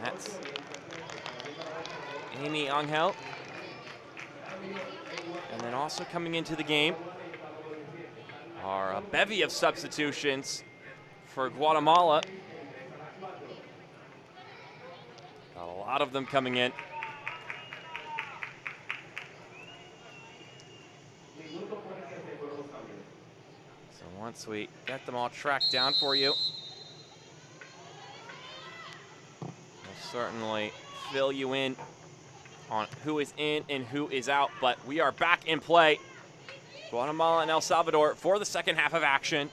That's Amy Angel. And then also coming into the game are a bevy of substitutions for Guatemala. Got a lot of them coming in. So once we get them all tracked down for you, we'll certainly fill you in on who is in and who is out, but we are back in play. Guatemala and El Salvador for the second half of action.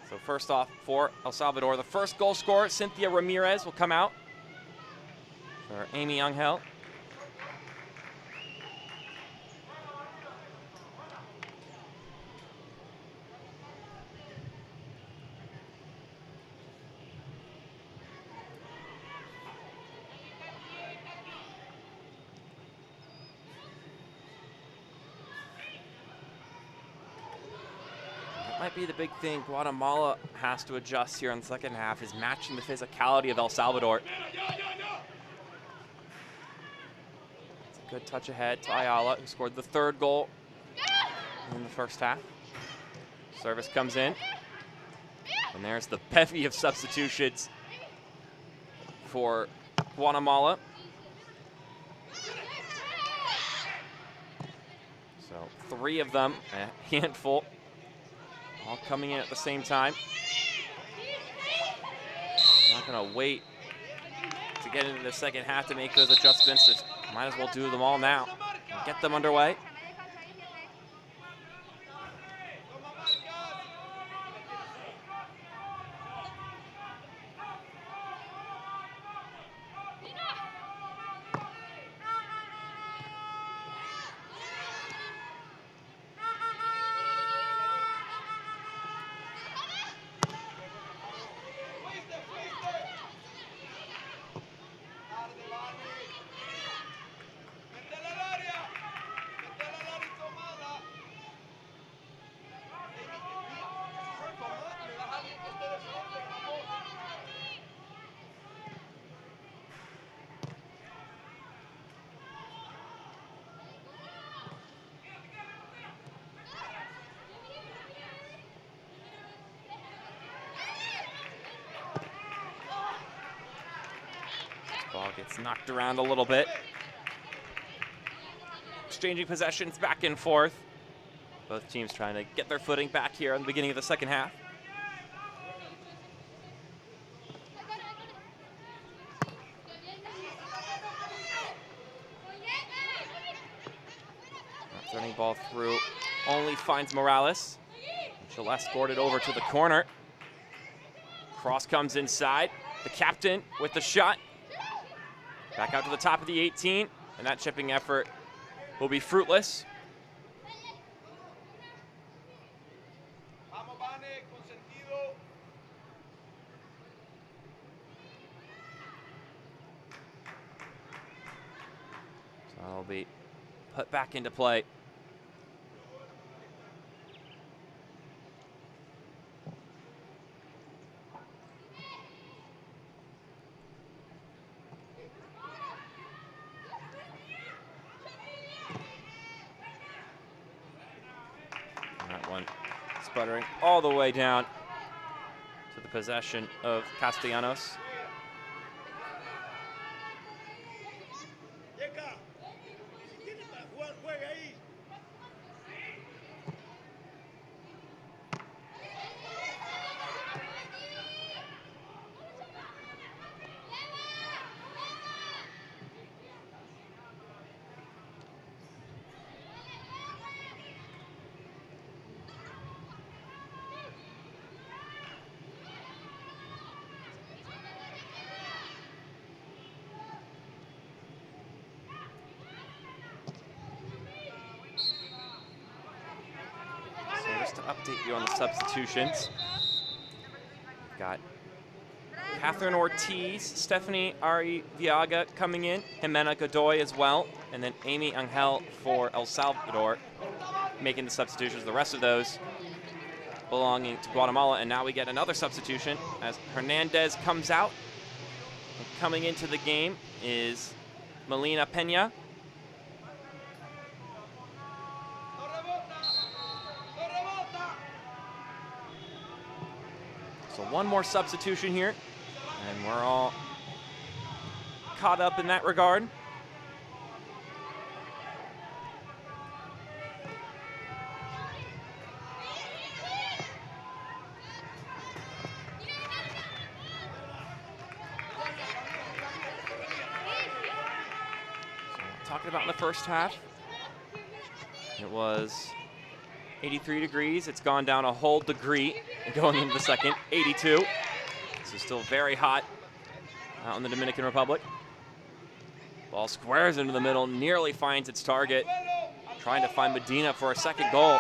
So first off, for El Salvador, the first goal scorer, Cynthia Ramirez, will come out for Amy Angel. Might be the big thing Guatemala has to adjust here in the second half, is matching the physicality of El Salvador. It's a good touch ahead to Ayala, who scored the 3rd goal in the first half. Service comes in, and there's the bevy of substitutions for Guatemala. So 3 of them, a handful, all coming in at the same time. I'm not gonna wait to get into the second half to make those adjustments. Just might as well do them all now and get them underway. Ball gets knocked around a little bit. Exchanging possessions back and forth. Both teams trying to get their footing back here in the beginning of the second half. Running ball through, only finds Morales. She'll escort it over to the corner. Cross comes inside. The captain with the shot. Back out to the top of the 18, and that chipping effort will be fruitless. So it'll be put back into play. Sputtering all the way down to the possession of Castellanos. To update you on the substitutions, got Catherine Ortiz, Stephanie Arriviaga coming in, Jimena Godoy as well, and then Amy Angel for El Salvador making the substitutions. The rest of those belonging to Guatemala, and now we get another substitution as Hernandez comes out. And coming into the game is Melina Pena. So one more substitution here, and we're all caught up in that regard. So talking about in the first half, it was 83 degrees. It's gone down a whole degree going into the second, 82. This is still very hot out in the Dominican Republic. Ball squares into the middle, nearly finds its target. Trying to find Medina for a second goal.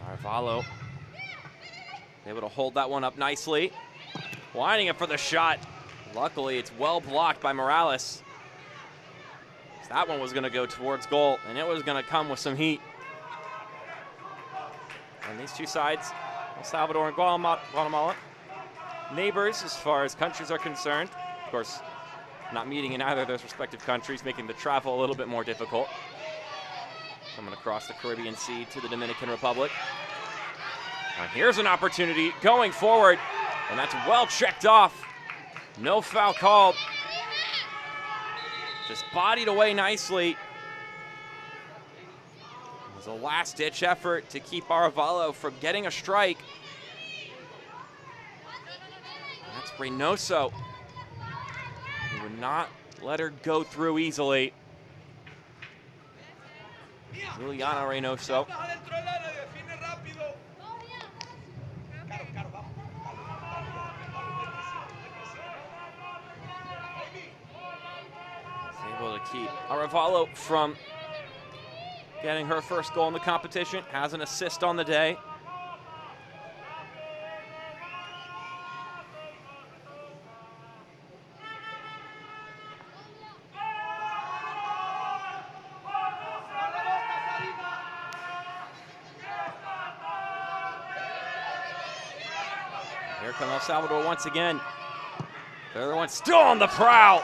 Arvalo able to hold that one up nicely. Winding it for the shot. Luckily, it's well blocked by Morales. That one was going to go towards goal, and it was going to come with some heat. And these two sides, El Salvador and Guatemala, neighbors as far as countries are concerned. Of course, not meeting in either of those respective countries, making the travel a little bit more difficult. Coming across the Caribbean Sea to the Dominican Republic. Now here's an opportunity going forward, and that's well checked off. No foul called. Just bodied away nicely. It was a last-ditch effort to keep Arvalo from getting a strike. And that's Reynoso. He would not let her go through easily. Juliana Reynoso. Able to keep Arevalo from getting her first goal in the competition. Has an assist on the day. Here comes El Salvador once again. They're the one still on the prowl.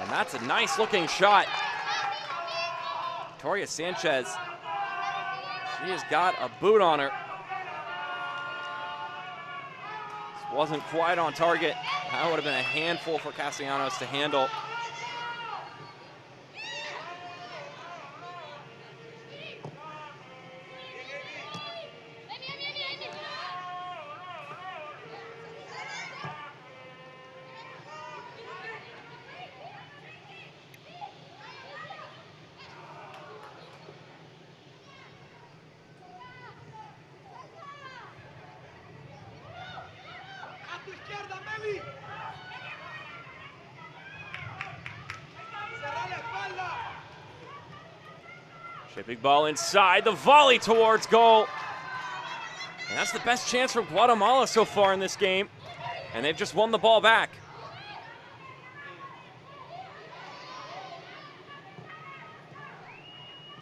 And that's a nice looking shot. Victoria Sanchez, she has got a boot on her. This wasn't quite on target. That would have been a handful for Castellanos to handle. Shipping ball inside, the volley towards goal. And that's the best chance for Guatemala so far in this game. And they've just won the ball back.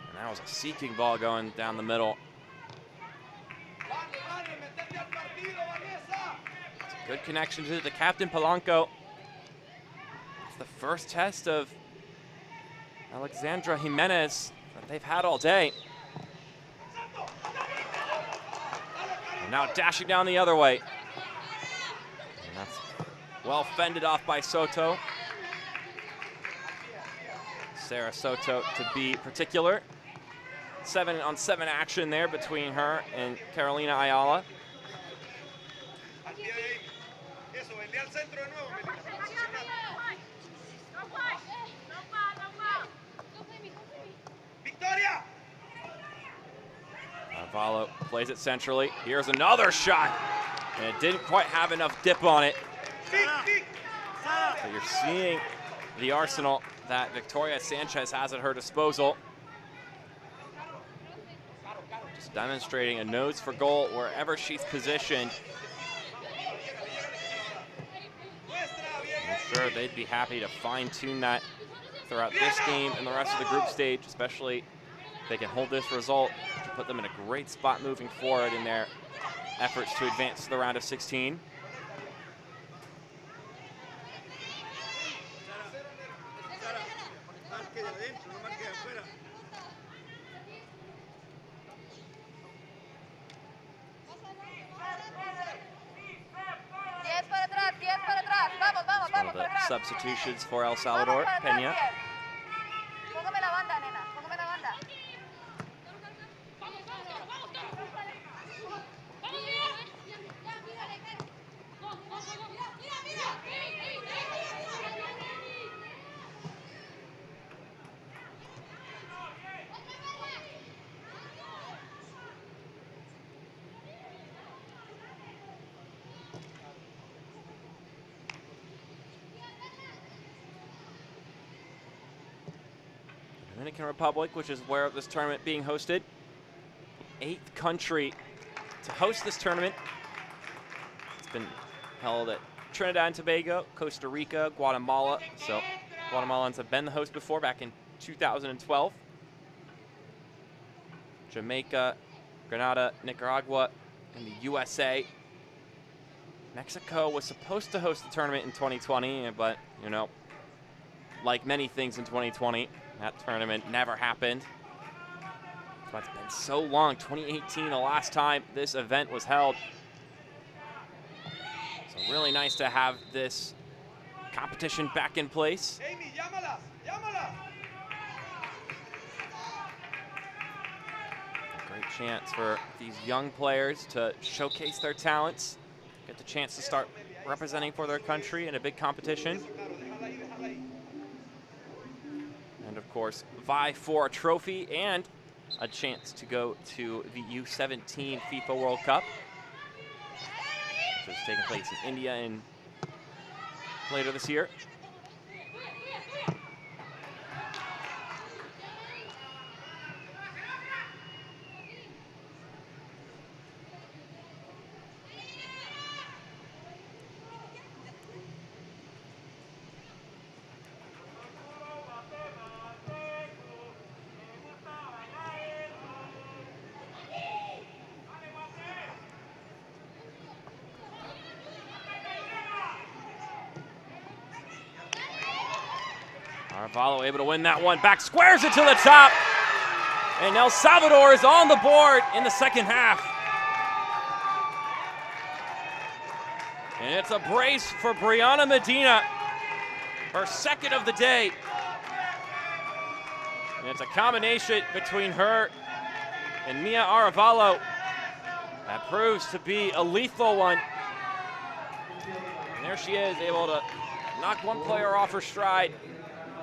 And that was a seeking ball going down the middle. It's a good connection to the captain, Polanco. It's the first test of Alexandra Jimenez that they've had all day. And now dashing down the other way. And that's well fended off by Soto. Sarah Soto to be particular. 7-on-7 action there between her and Carolina Ayala. Arvalo plays it centrally. Here's another shot. And it didn't quite have enough dip on it. But you're seeing the arsenal that Victoria Sanchez has at her disposal. Just demonstrating a nose for goal wherever she's positioned. I'm sure they'd be happy to fine-tune that throughout this game and the rest of the group stage, especially if they can hold this result to put them in a great spot moving forward in their efforts to advance to the round of 16. One of the substitutions for El Salvador, Peña. Dominican Republic, which is where this tournament being hosted. 8th country to host this tournament. It's been held at Trinidad and Tobago, Costa Rica, Guatemala. So Guatemalans have been the host before, back in 2012. Jamaica, Grenada, Nicaragua, and the USA. Mexico was supposed to host the tournament in 2020, but, you know, like many things in 2020, that tournament never happened. That's why it's been so long. 2018, the last time this event was held. So really nice to have this competition back in place. Amy, llámala, llámala. A great chance for these young players to showcase their talents, get the chance to start representing for their country in a big competition. And of course, vie for a trophy and a chance to go to the U17 FIFA World Cup, which is taking place in India later this year. Arevalo able to win that one. Back squares it to the top. And El Salvador is on the board in the second half. And it's a brace for Brianna Medina, her second of the day. And it's a combination between her and Mia Arevalo that proves to be a lethal one. And there she is, able to knock one player off her stride.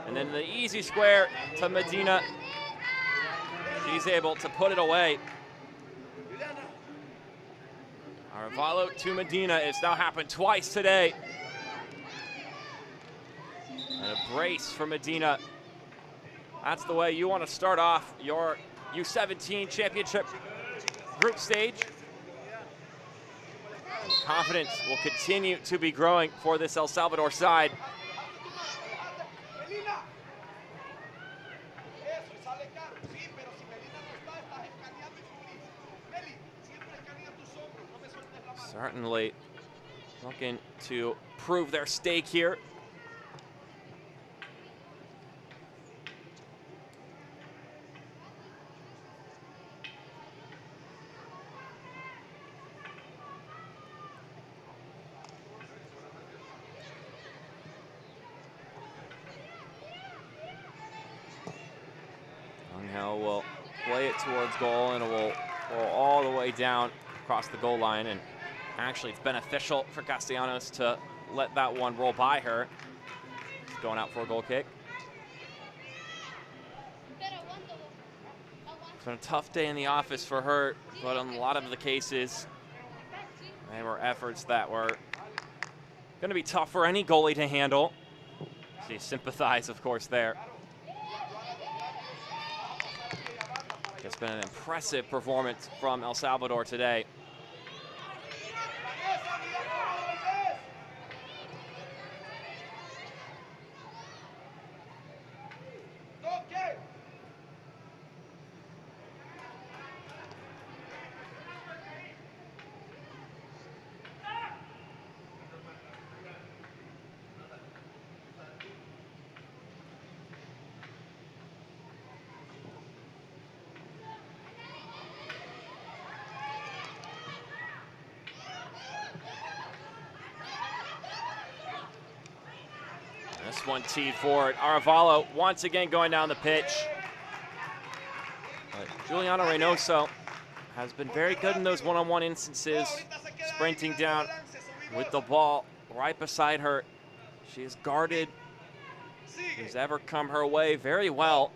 And then the easy square to Medina. She's able to put it away. Arevalo to Medina. It's now happened twice today. And a brace for Medina. That's the way you want to start off your U17 championship group stage. Confidence will continue to be growing for this El Salvador side. Certainly looking to prove their stake here. Angel will play it towards goal, and it will roll all the way down across the goal line. And actually, it's beneficial for Castellanos to let that one roll by her. She's going out for a goal kick. It's been a tough day in the office for her, but in a lot of the cases, they were efforts that were going to be tough for any goalie to handle. So you sympathize, of course, there. It's been an impressive performance from El Salvador today. This one teed forward. Arevalo once again going down the pitch. But Juliana Reynoso has been very good in those one-on-one instances, sprinting down with the ball right beside her. She has guarded who's ever come her way very well.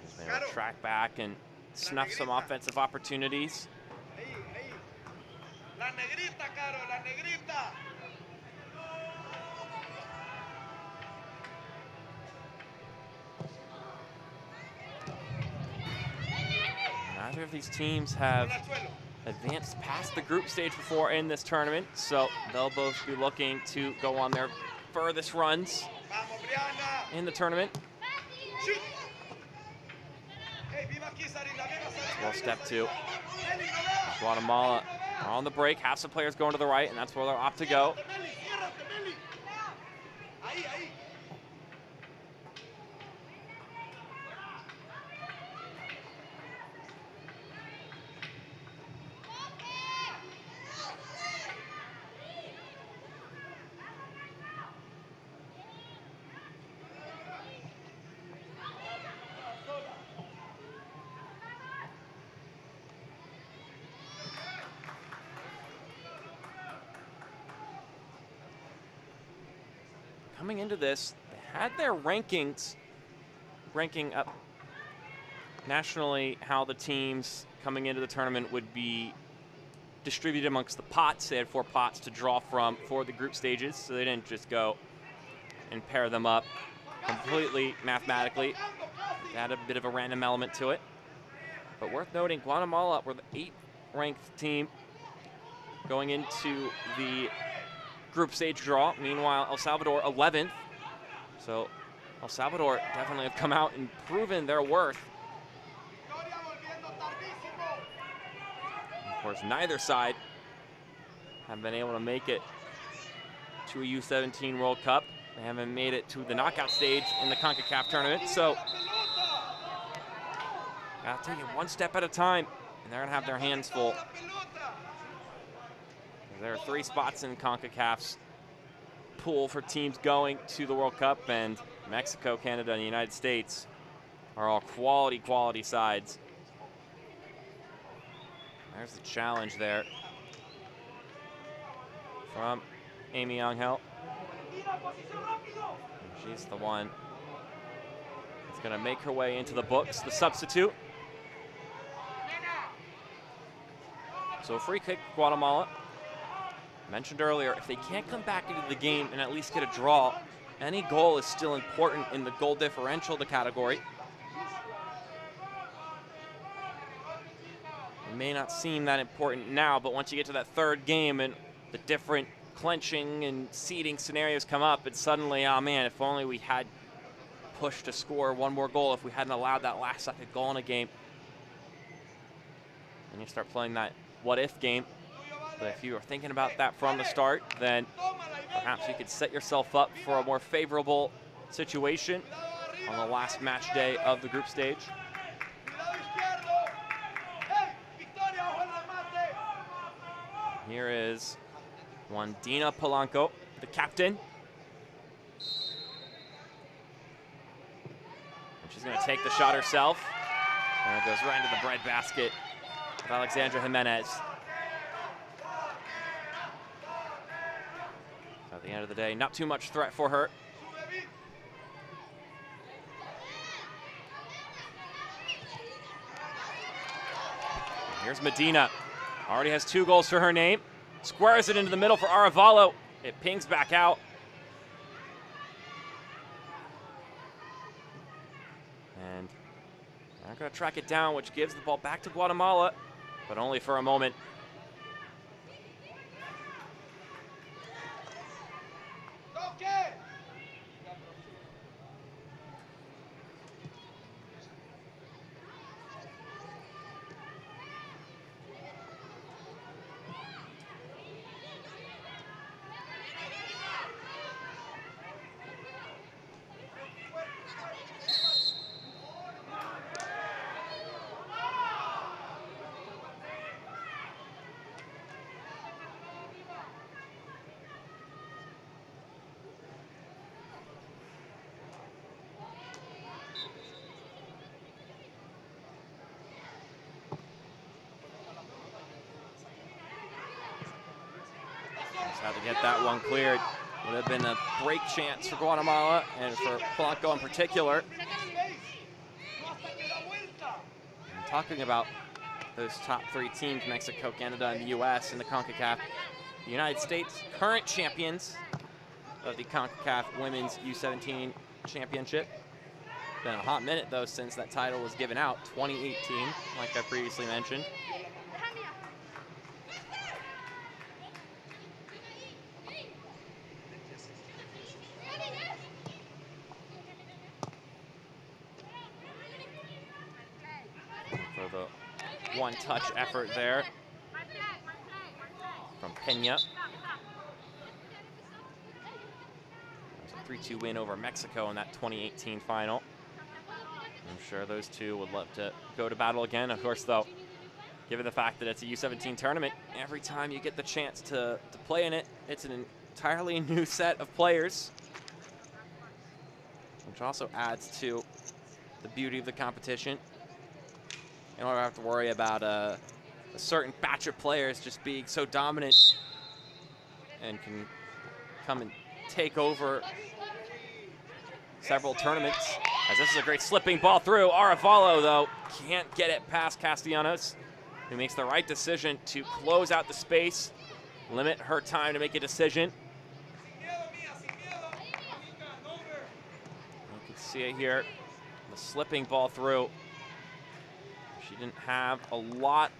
She's been able to track back and snuff some offensive opportunities. La negrita, Caro, la negrita. Neither of these teams have advanced past the group stage before in this tournament, so they'll both be looking to go on their furthest runs in the tournament. Well, step two. Guatemala are on the break. Half some players going to the right, and that's where they'll opt to go. Coming into this, they had their rankings ranking up nationally how the teams coming into the tournament would be distributed amongst the pots. They had 4 pots to draw from for the group stages, so they didn't just go and pair them up completely mathematically. They had a bit of a random element to it. But worth noting, Guatemala were the 8th ranked team going into the group stage draw. Meanwhile, El Salvador 11th. So El Salvador definitely have come out and proven their worth. Of course, neither side have been able to make it to a U17 World Cup. They haven't made it to the knockout stage in the Concacaf tournament, so gotta take it one step at a time, and they're gonna have their hands full. There are 3 spots in CONCACAF's pool for teams going to the World Cup, and Mexico, Canada, and the United States are all quality sides. There's the challenge there from Amy Angel. She's the one that's gonna make her way into the books, the substitute. So a free kick, Guatemala. Mentioned earlier, if they can't come back into the game and at least get a draw, any goal is still important in the goal differential, the category. It may not seem that important now, but once you get to that 3rd game and the different clenching and seeding scenarios come up, it's suddenly, oh man, if only we had pushed to score 1 more goal, if we hadn't allowed that last-second goal in a game. And you start playing that what-if game. But if you are thinking about that from the start, then perhaps you could set yourself up for a more favorable situation on the last match day of the group stage. Here is one Dina Polanco, the captain. And she's going to take the shot herself. And it goes right into the breadbasket of Alexandra Jimenez. At the end of the day, not too much threat for her. Here's Medina. Already has 2 goals to her name. Squares it into the middle for Arevalo. It pings back out. And they're going to track it down, which gives the ball back to Guatemala, but only for a moment. Just had to get that one cleared. Would have been a break chance for Guatemala and for Polanco in particular. And talking about those top 3 teams, Mexico, Canada, and the U.S. in the CONCACAF, the United States, current champions of the CONCACAF Women's U17 Championship. Been a hot minute, though, since that title was given out, 2018, like I previously mentioned. For the one-touch effort there from Pena. It was a 3-2 win over Mexico in that 2018 final. I'm sure those two would love to go to battle again. Of course, though, given the fact that it's a U17 tournament, every time you get the chance to play in it, it's an entirely new set of players, which also adds to the beauty of the competition. You don't have to worry about a certain batch of players just being so dominant and can come and take over several tournaments. As this is a great slipping ball through. Arevalo, though, can't get it past Castellanos, who makes the right decision to close out the space, limit her time to make a decision. You can see it here, the slipping ball through. She didn't have a lot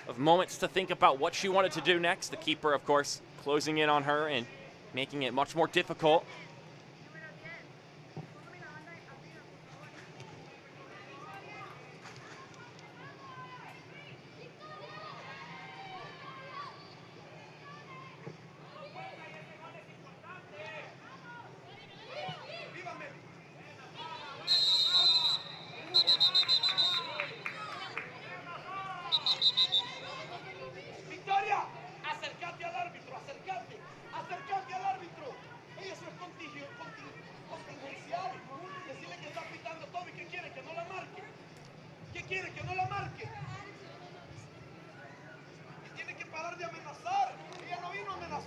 of moments to think about what she wanted to do next. The keeper, of course, closing in on her and making it much more difficult.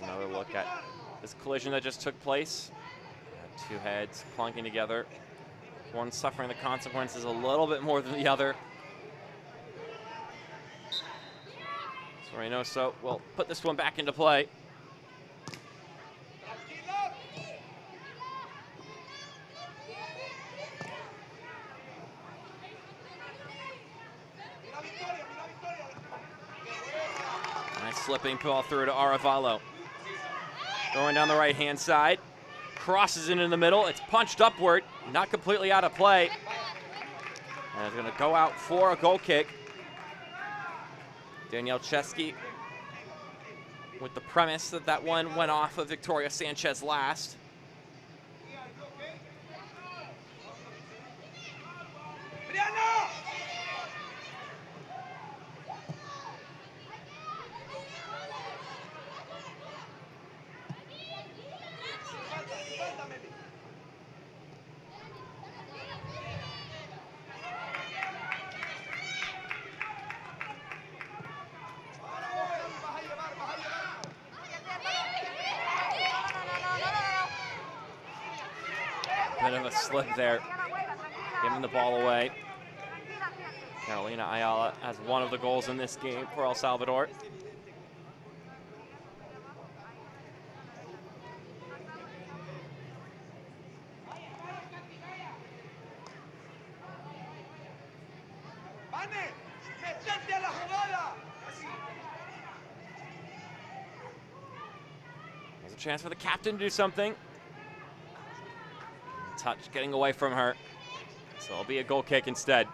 Another look at this collision that just took place. Two heads clunking together. One suffering the consequences a little bit more than the other. So Reynoso will put this one back into play. Nice slipping ball through to Arevalo. Going down the right-hand side. Crosses it in the middle. It's punched upward. Not completely out of play. And it's going to go out for a goal kick. Danielle Chesky with the premise that that one went off of Victoria Sanchez last. Bit of a slip there, giving the ball away. Carolina Ayala has one of the goals in this game for El Salvador. There's a chance for the captain to do something. Touch getting away from her, so it'll be a goal kick instead.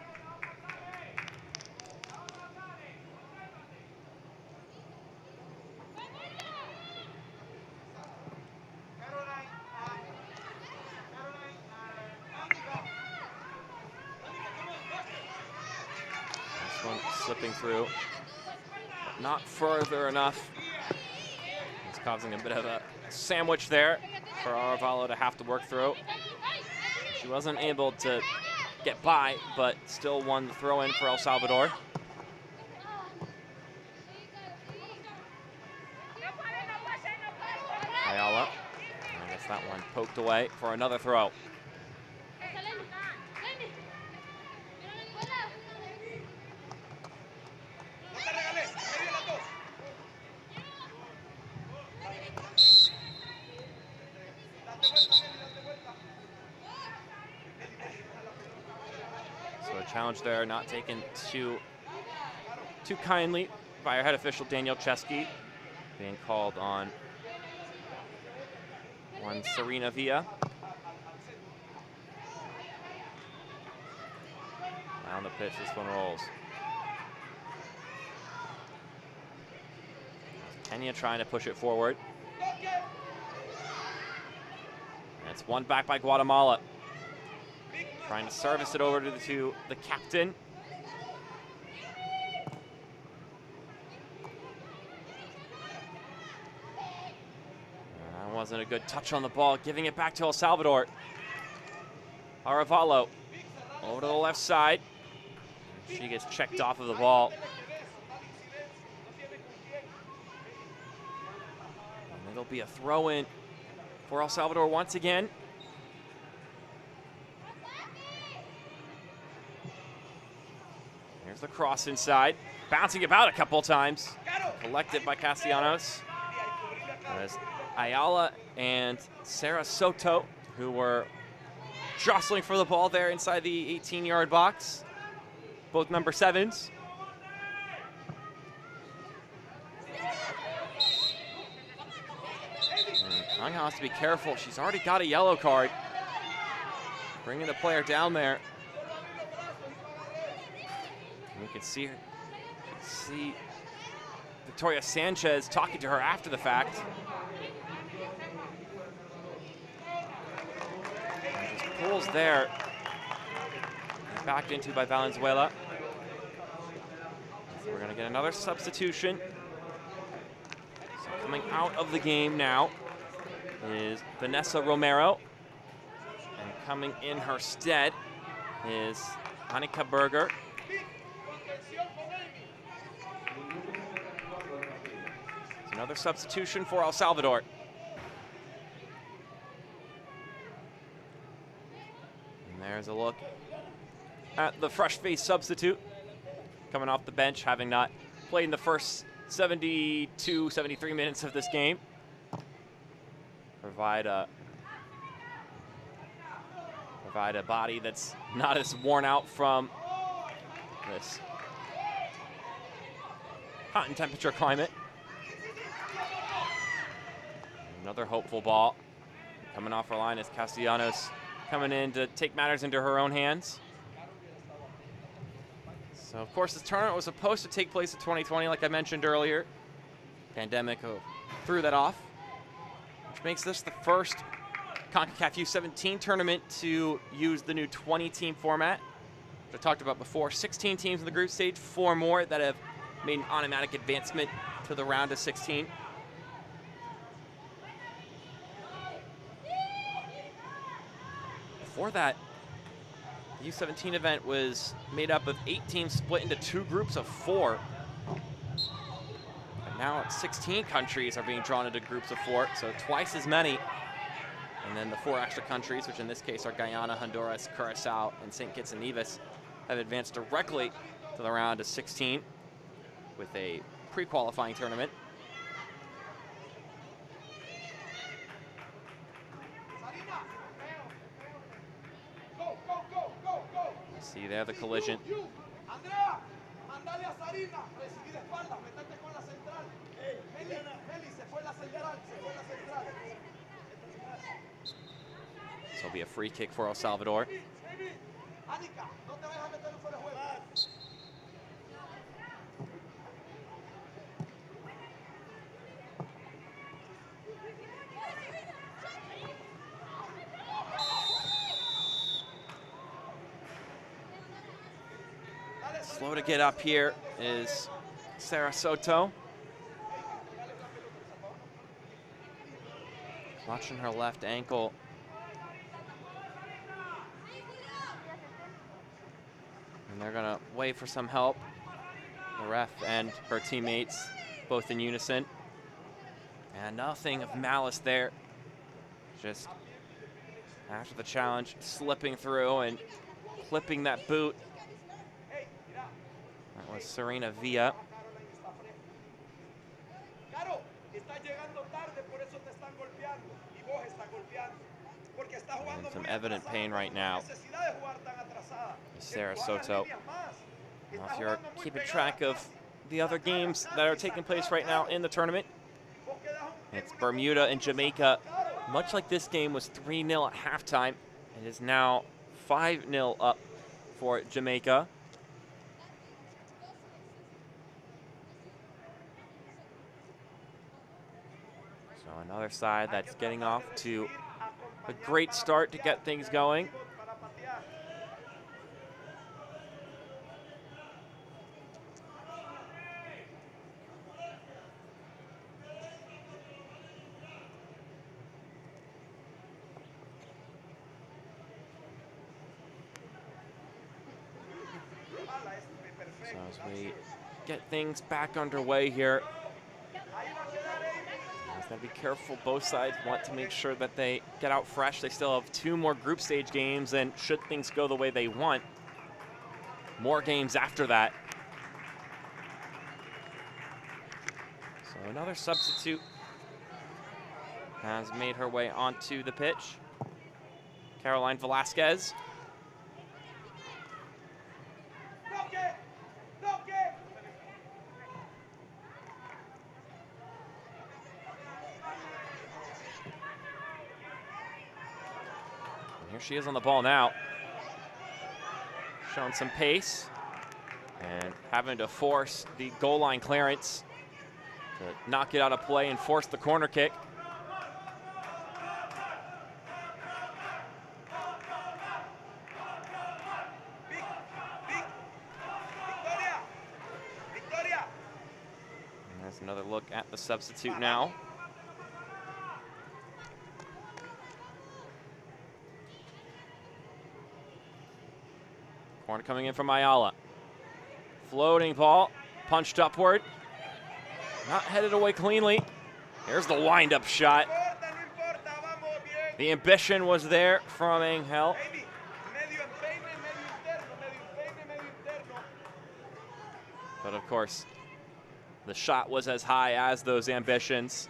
This one slipping through, but not further enough. It's causing a bit of a sandwich there for Arevalo to have to work through. She wasn't able to get by, but still won the throw-in for El Salvador. Ayala, and I guess that one poked away for another throw. Challenge there, not taken too kindly by our head official Danielle Chesky, being called on one Serena Villa. Down the pitch, this one rolls. Kenya trying to push it forward. And it's won back by Guatemala. Trying to service it over to the captain. That wasn't a good touch on the ball, giving it back to El Salvador. Arevalo over to the left side. She gets checked off of the ball. And it'll be a throw-in for El Salvador once again. Here's the cross inside, bouncing about a couple times. Collected by Castellanos. As Ayala and Sarah Soto, who were jostling for the ball there inside the 18-yard box. Both number 7s. Anga has to be careful. She's already got a yellow card. Bringing the player down there. And you can see her. See Victoria Sanchez talking to her after the fact. And just pulls there. And backed into by Valenzuela. So we're going to get another substitution. So coming out of the game now is Vanessa Romero. And coming in her stead is Annika Berger. Another substitution for El Salvador. And there's a look at the fresh-faced substitute coming off the bench, having not played in the first 72, 73 minutes of this game. Provide a body that's not as worn out from this hot and temperature climate. Another hopeful ball coming off her line as Castellanos coming in to take matters into her own hands. So, of course, this tournament was supposed to take place in 2020, like I mentioned earlier. Pandemic threw that off, which makes this the first Concacaf U17 tournament to use the new 20-team format, which I talked about before. 16 teams in the group stage, 4 more that have made an automatic advancement to the round of 16. Before that, the U17 event was made up of 8 teams split into 2 groups of 4. And now 16 countries are being drawn into groups of 4, so twice as many. And then the 4 extra countries, which in this case are Guyana, Honduras, Curacao, and St. Kitts and Nevis, have advanced directly to the round of 16 with a pre-qualifying tournament. See there the collision. This will be a free kick for El Salvador. Slow to get up here is Sarah Soto. Watching her left ankle. And they're gonna wait for some help. The ref and her teammates, both in unison. And nothing of malice there. Just after the challenge, slipping through and clipping that boot. That was Serena Villa. And some evident pain right now. Sarah Soto. Now, if you're keeping track of the other games that are taking place right now in the tournament, it's Bermuda and Jamaica. Much like this game was 3-0 at halftime, it is now 5-0 up for Jamaica. So another side that's getting off to a great start to get things going. So as we get things back underway here, gotta be careful. Both sides want to make sure that they get out fresh. They still have 2 more group stage games, and should things go the way they want, more games after that. So another substitute has made her way onto the pitch. Caroline Velasquez. Here she is on the ball now. Showing some pace and having to force the goal line clearance to knock it out of play and force the corner kick. And there's another look at the substitute now. Corner coming in from Ayala. Floating ball, punched upward. Not headed away cleanly. Here's the wind-up shot. The ambition was there from Angel. But of course, the shot was as high as those ambitions.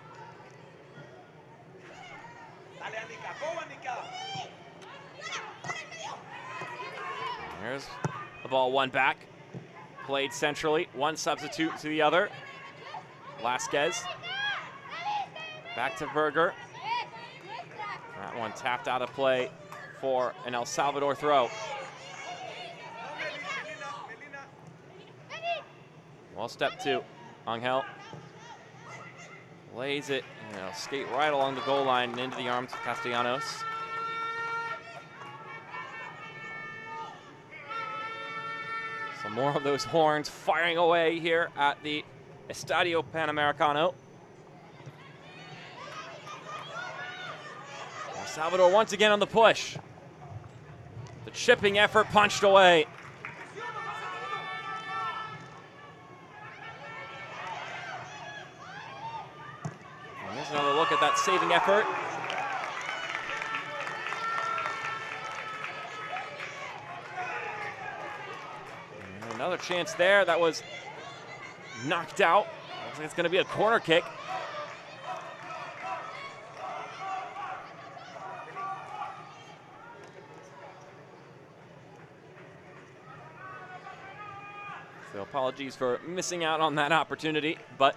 There's the ball won back. Played centrally, one substitute to the other. Velasquez. Back to Berger. That one tapped out of play for an El Salvador throw. Well, step two. Angel lays it, skate right along the goal line and into the arms of Castellanos. Some more of those horns firing away here at the Estadio Panamericano. El Salvador once again on the push. The chipping effort punched away. And here's another look at that saving effort. And another chance there that was knocked out. Looks like it's going to be a corner kick. So apologies for missing out on that opportunity, but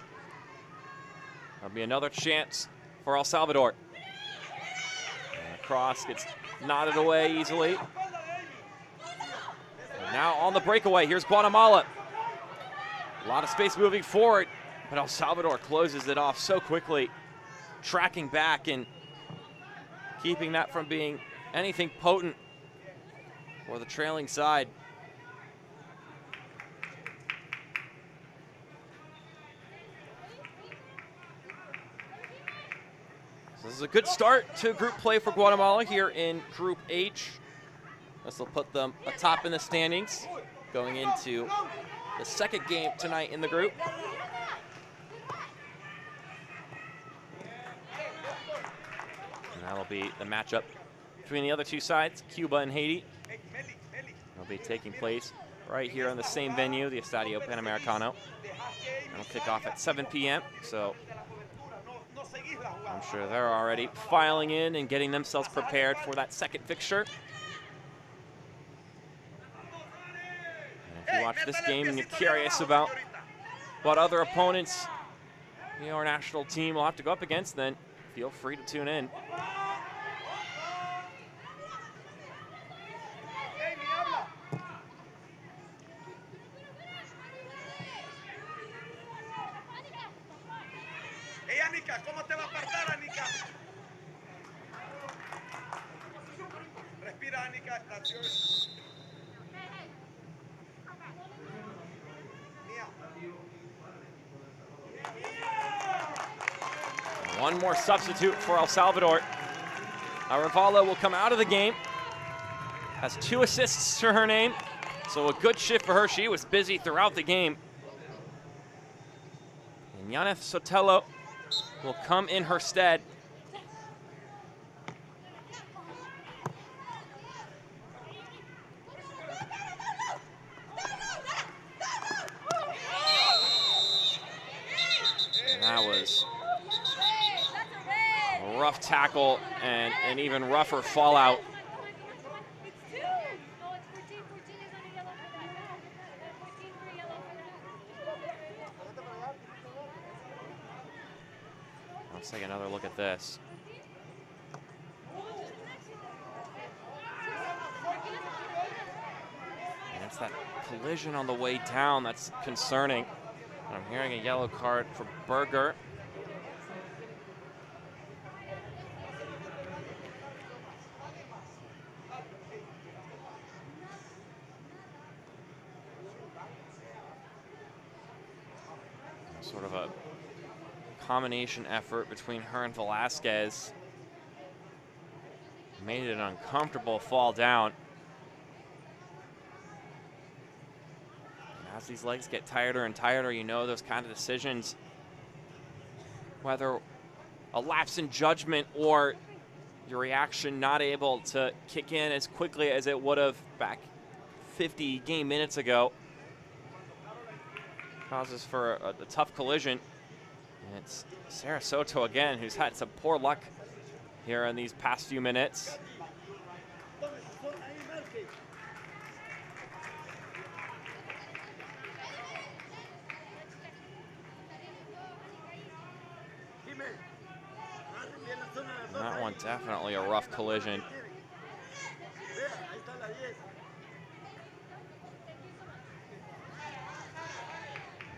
there'll be another chance for El Salvador. And the cross gets nodded away easily. And now on the breakaway, here's Guatemala. A lot of space moving forward, but El Salvador closes it off so quickly, tracking back and keeping that from being anything potent for the trailing side. So this is a good start to group play for Guatemala here in Group H. This will put them atop in the standings going into the second game tonight in the group. And that'll be the matchup between the other two sides, Cuba and Haiti. It'll be taking place right here on the same venue, the Estadio Panamericano. It'll kick off at 7 p.m., so I'm sure they're already filing in and getting themselves prepared for that second fixture. And if you watch this game and you're curious about what other opponents our national team will have to go up against, then feel free to tune in. ¿Cómo te va a apartar, Anika? Respira, Anika. That's yours. One more substitute for El Salvador. Aravala will come out of the game. Has 2 assists to her name, so a good shift for her. She was busy throughout the game. And Yaneth Sotelo will come in her stead. And that was a rough tackle and an even rougher fallout. Let's take another look at this. And it's that collision on the way down that's concerning. And I'm hearing a yellow card for Berger. Sort of a combination effort between her and Velasquez. Made it an uncomfortable fall down. And as these legs get tireder and tireder, those kind of decisions whether a lapse in judgment or your reaction not able to kick in as quickly as it would have back 50 game minutes ago, causes for a tough collision. And it's Sarah Soto again, who's had some poor luck here in these past few minutes. That one definitely a rough collision.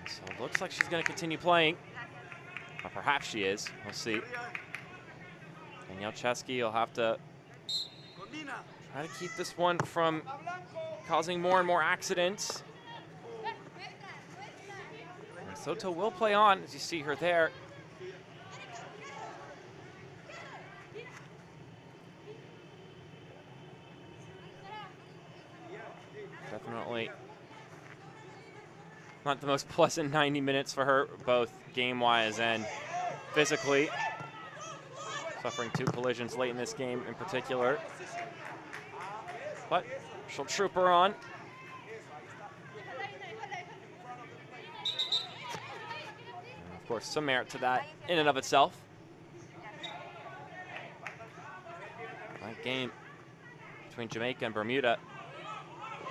So it looks like she's going to continue playing. Or perhaps she is. We'll see. Danielle Chesky will have to try to keep this one from causing more and more accidents. And Soto will play on, as you see her there. Definitely not the most pleasant 90 minutes for her, both game-wise and physically. Suffering 2 collisions late in this game in particular. But she'll troop her on. And of course, some merit to that in and of itself. That game between Jamaica and Bermuda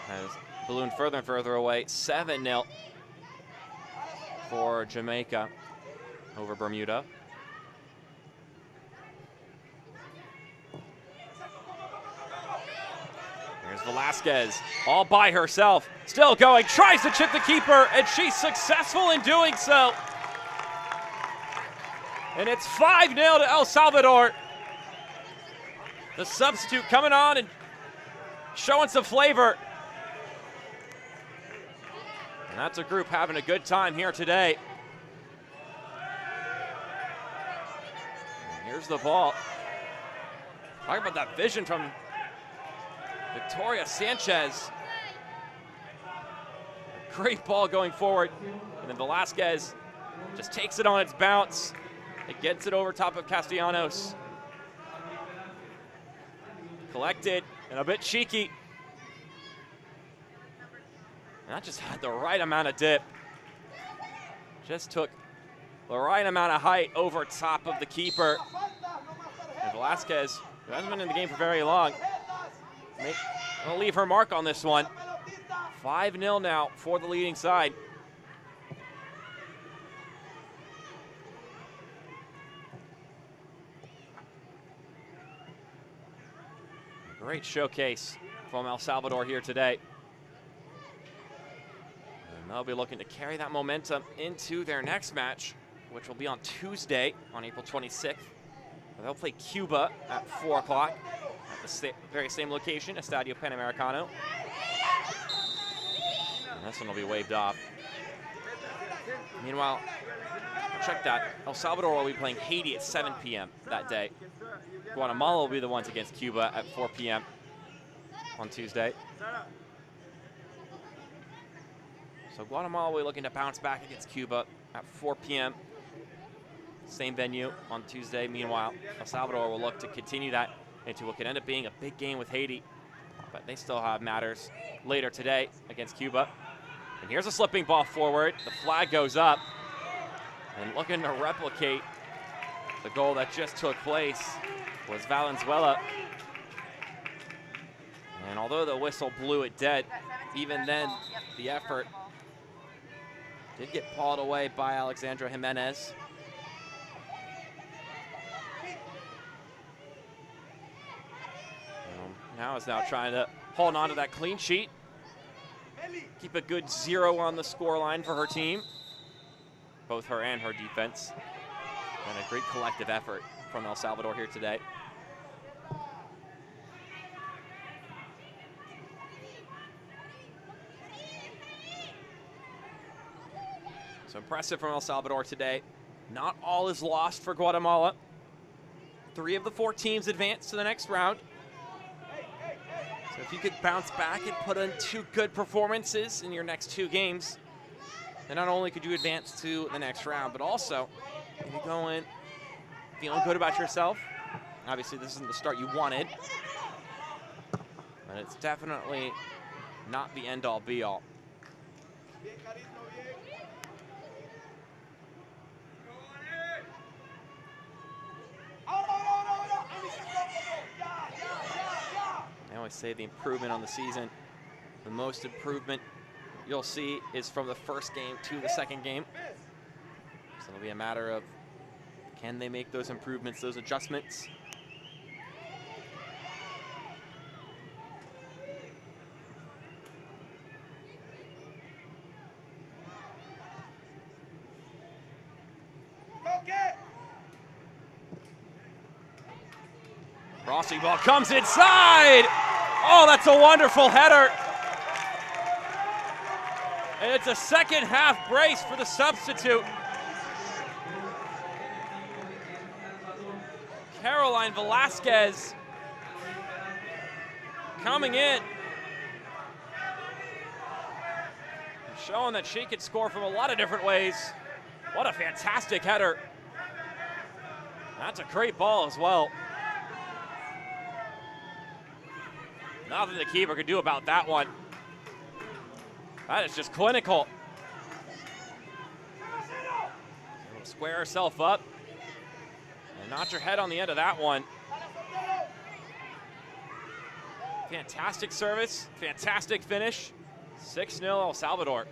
has ballooned further and further away. 7-0 for Jamaica over Bermuda. Here's Velasquez, all by herself, still going, tries to chip the keeper, and she's successful in doing so. And it's 5-0 to El Salvador. The substitute coming on and showing some flavor. And that's a group having a good time here today. And here's the ball. Talk about that vision from Victoria Sanchez. Great ball going forward. And then Velasquez just takes it on its bounce. It gets it over top of Castellanos. Collected and a bit cheeky. And that just had the right amount of dip. Just took the right amount of height over top of the keeper. And Velasquez, who hasn't been in the game for very long, will leave her mark on this one. 5-0 now for the leading side. Great showcase from El Salvador here today. And they'll be looking to carry that momentum into their next match, which will be on Tuesday on April 26th. They'll play Cuba at 4 o'clock at the very same location, Estadio Panamericano. And this one will be waved off. Meanwhile, check that. El Salvador will be playing Haiti at 7 p.m. that day. Guatemala will be the ones against Cuba at 4 p.m. on Tuesday. So Guatemala will be looking to bounce back against Cuba at 4 p.m. Same venue on Tuesday. Meanwhile, El Salvador will look to continue that into what could end up being a big game with Haiti. But they still have matters later today against Cuba. And here's a slipping ball forward. The flag goes up. And looking to replicate the goal that just took place was Valenzuela. And although the whistle blew it dead, even then the effort did get pawed away by Alexandra Jimenez. Now is now trying to hold on to that clean sheet. Keep a good 0 on the scoreline for her team. Both her and her defense. And a great collective effort from El Salvador here today. So impressive from El Salvador today. Not all is lost for Guatemala. 3 of the 4 teams advance to the next round. So if you could bounce back and put in 2 good performances in your next 2 games, then not only could you advance to the next round, but also You go in feeling good about yourself. Obviously, this isn't the start you wanted, but it's definitely not the end-all, be-all. I always say the improvement on the season, the most improvement you'll see is from the first game to the second game. So it'll be a matter of, can they make those improvements, those adjustments? Crossing ball comes inside. Oh, that's a wonderful header. And it's a second half brace for the substitute. Caroline Velasquez coming in. Showing that she could score from a lot of different ways. What a fantastic header. That's a great ball as well. Nothing the keeper could do about that one. That is just clinical. Able to square herself up and notch her head on the end of that one. Fantastic service, fantastic finish. 6-0 El Salvador.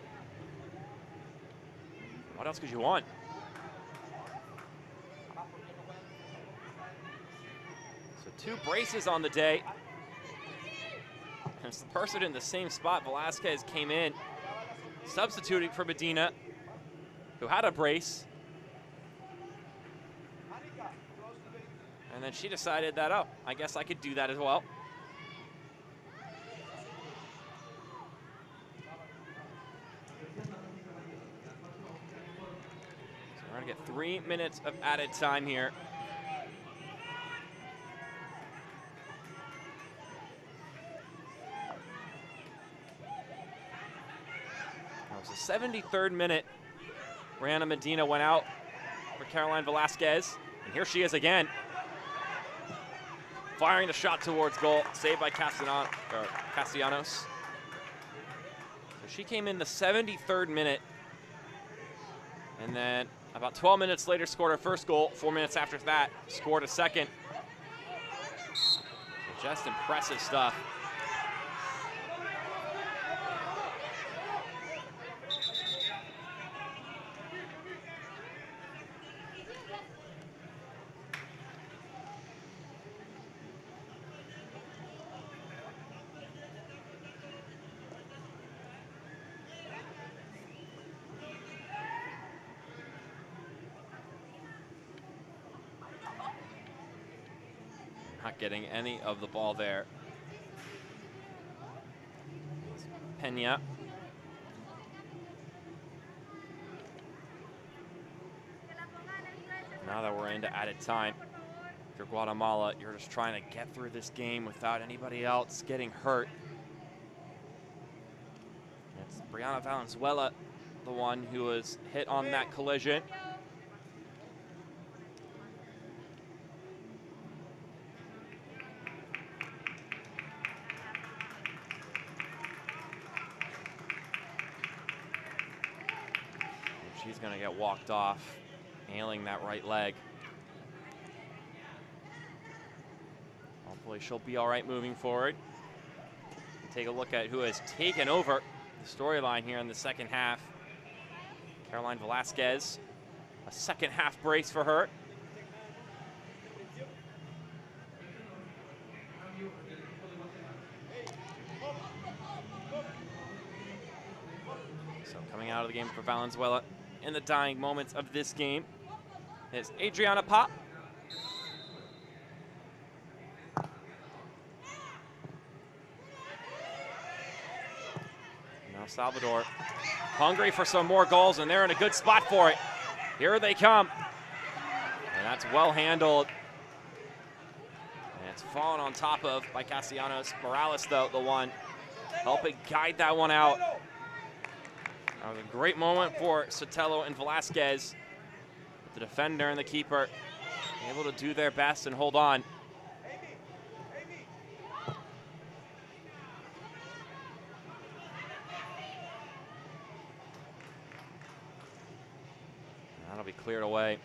What else could you want? So 2 braces on the day. And it's the person in the same spot. Velasquez came in, substituting for Medina, who had a brace. And then she decided that, oh, I guess I could do that as well. So we're gonna get 3 minutes of added time here. It was the 73rd minute. Brianna Medina went out for Caroline Velasquez. And here she is again. Firing the shot towards goal, saved by Castellanos. So she came in the 73rd minute. And then about 12 minutes later scored her first goal. 4 minutes after that, scored a second. So just impressive stuff. Not getting any of the ball there. Pena. Now that we're into added time, if you're Guatemala, you're just trying to get through this game without anybody else getting hurt. It's Brianna Valenzuela, the one who was hit on that collision. She's going to get walked off, nailing that right leg. Hopefully she'll be all right moving forward. Take a look at who has taken over the storyline here in the second half. Caroline Velasquez, a second half brace for her. So coming out of the game for Valenzuela in the dying moments of this game is Adriana Pop. Now Salvador hungry for some more goals, and they're in a good spot for it. Here they come. And that's well handled. And it's fallen on top of by Castellanos. Morales, though, the one helping guide that one out. That was a great moment for Sotelo and Velasquez. The defender and the keeper able to do their best and hold on. That'll be cleared away.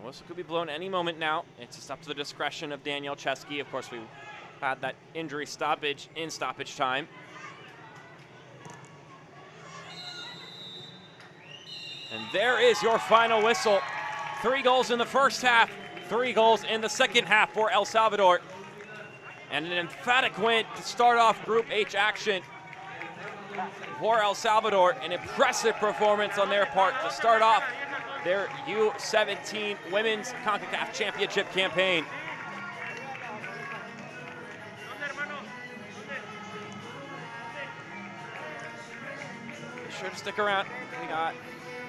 Whistle could be blown any moment now. It's just up to the discretion of Daniel Chesky. Of course, we had that injury stoppage in stoppage time. And there is your final whistle. 3 goals in the first half, 3 goals in the second half for El Salvador. And an emphatic win to start off Group H action for El Salvador. An impressive performance on their part to start off their U17 Women's Concacaf Championship campaign. Be sure to stick around. We got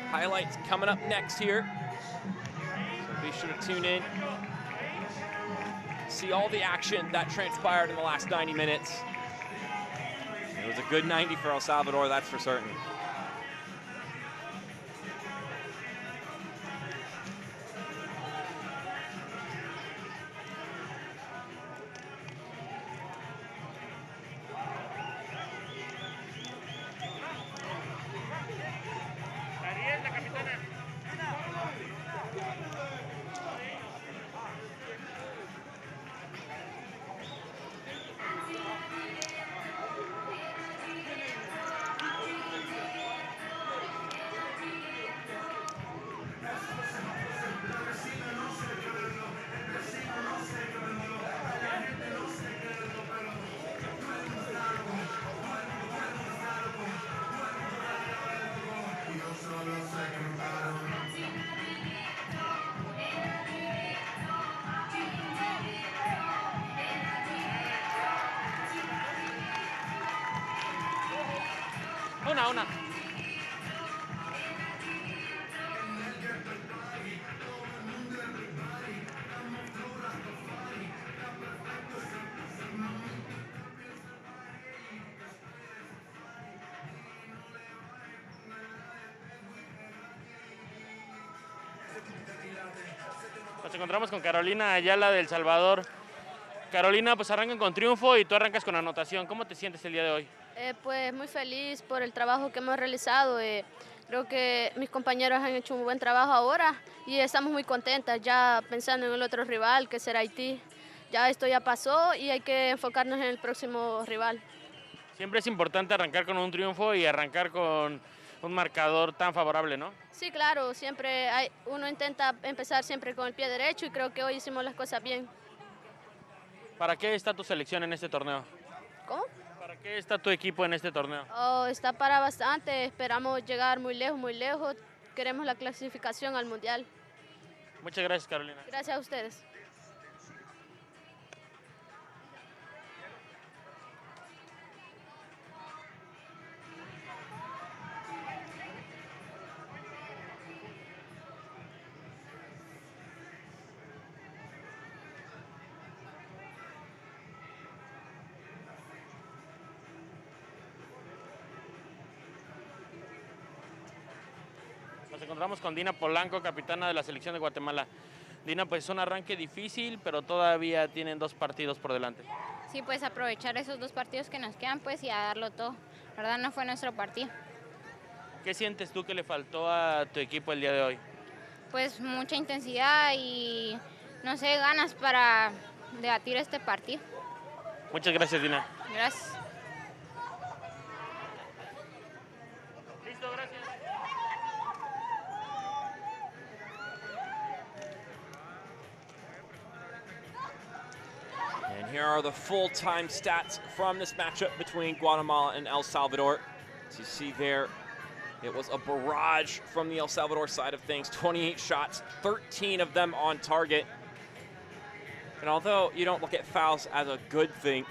highlights coming up next here, so be sure to tune in. See all the action that transpired in the last 90 minutes. It was a good 90 for El Salvador, that's for certain. Una. Nos encontramos con Carolina Ayala del Salvador. Carolina, pues arrancan con triunfo y tú arrancas con anotación. ¿Cómo te sientes el día de hoy? Pues muy feliz por el trabajo que hemos realizado. Creo que mis compañeros han hecho un buen trabajo ahora y estamos muy contentas ya pensando en el otro rival que será Haití. Ya esto ya pasó y hay que enfocarnos en el próximo rival. Siempre es importante arrancar con un triunfo y arrancar con un marcador tan favorable, ¿no? Sí, claro, siempre uno intenta empezar siempre con el pie derecho y creo que hoy hicimos las cosas bien. ¿Para qué está tu selección en este torneo? ¿Cómo? ¿Para qué está tu equipo en este torneo? Está para bastante, esperamos llegar muy lejos. Queremos la clasificación al Mundial. Muchas gracias, Carolina. Gracias a ustedes. Nos encontramos con Dina Polanco, capitana de la selección de Guatemala. Dina, pues es un arranque difícil, pero todavía tienen 2 partidos por delante. Sí, pues aprovechar esos 2 partidos que nos quedan pues y a darlo todo. La verdad no fue nuestro partido. ¿Qué sientes tú que le faltó a tu equipo el día de hoy? Pues mucha intensidad y no sé, ganas para debatir este partido. Muchas gracias, Dina. Gracias. Listo, gracias. And here are the full-time stats from this matchup between Guatemala and El Salvador. As you see there, it was a barrage from the El Salvador side of things. 28 shots, 13 of them on target. And although you don't look at fouls as a good thing,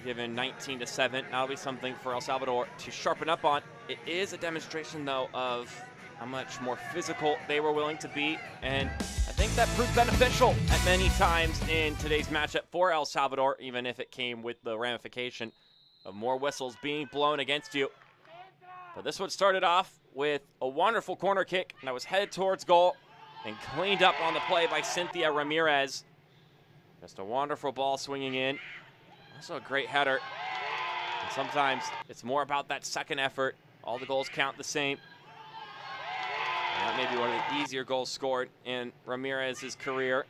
given 19-7. That'll be something for El Salvador to sharpen up on. It is a demonstration, though, of how much more physical they were willing to be, and I think that proved beneficial at many times in today's matchup for El Salvador, even if it came with the ramification of more whistles being blown against you. But this one started off with a wonderful corner kick that was headed towards goal and cleaned up on the play by Cynthia Ramirez. Just a wonderful ball swinging in. Also a great header. And sometimes it's more about that second effort. All the goals count the same. And that may be one of the easier goals scored in Ramirez's career.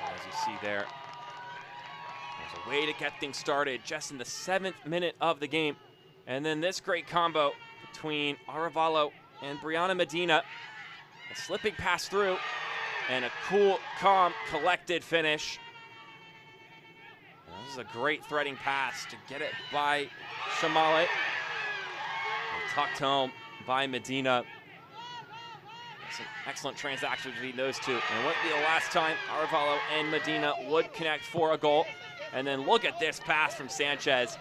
As you see there, there's a way to get things started just in the 7th minute of the game. And then this great combo between Arevalo and Brianna Medina. A slipping pass through and a cool, calm, collected finish. And this is a great threading pass to get it by Shamale. And tucked home by Medina. That's an excellent transaction between those two. And it wouldn't be the last time Arevalo and Medina would connect for a goal. And then look at this pass from Sanchez.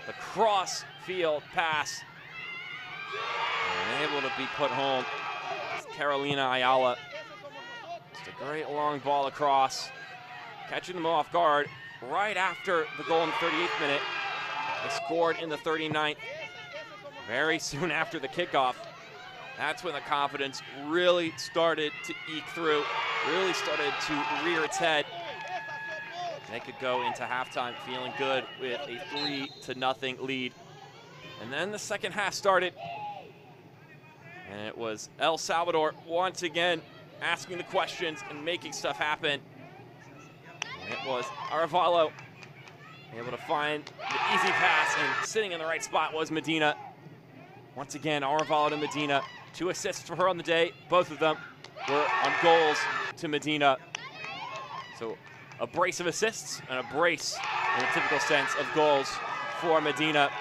The cross-field pass. And able to be put home. It's Carolina Ayala. Just a great long ball across. Catching them off guard right after the goal in the 38th minute. They scored in the 39th. Very soon after the kickoff. That's when the confidence really started to eke through. Really started to rear its head. They could go into halftime feeling good with a 3-0 lead. And then the second half started. And it was El Salvador once again asking the questions and making stuff happen. And it was Arevalo able to find the easy pass, and sitting in the right spot was Medina. Once again, Arevalo to Medina. 2 assists for her on the day. Both of them were on goals to Medina. So a brace of assists and a brace in a typical sense of goals for Medina.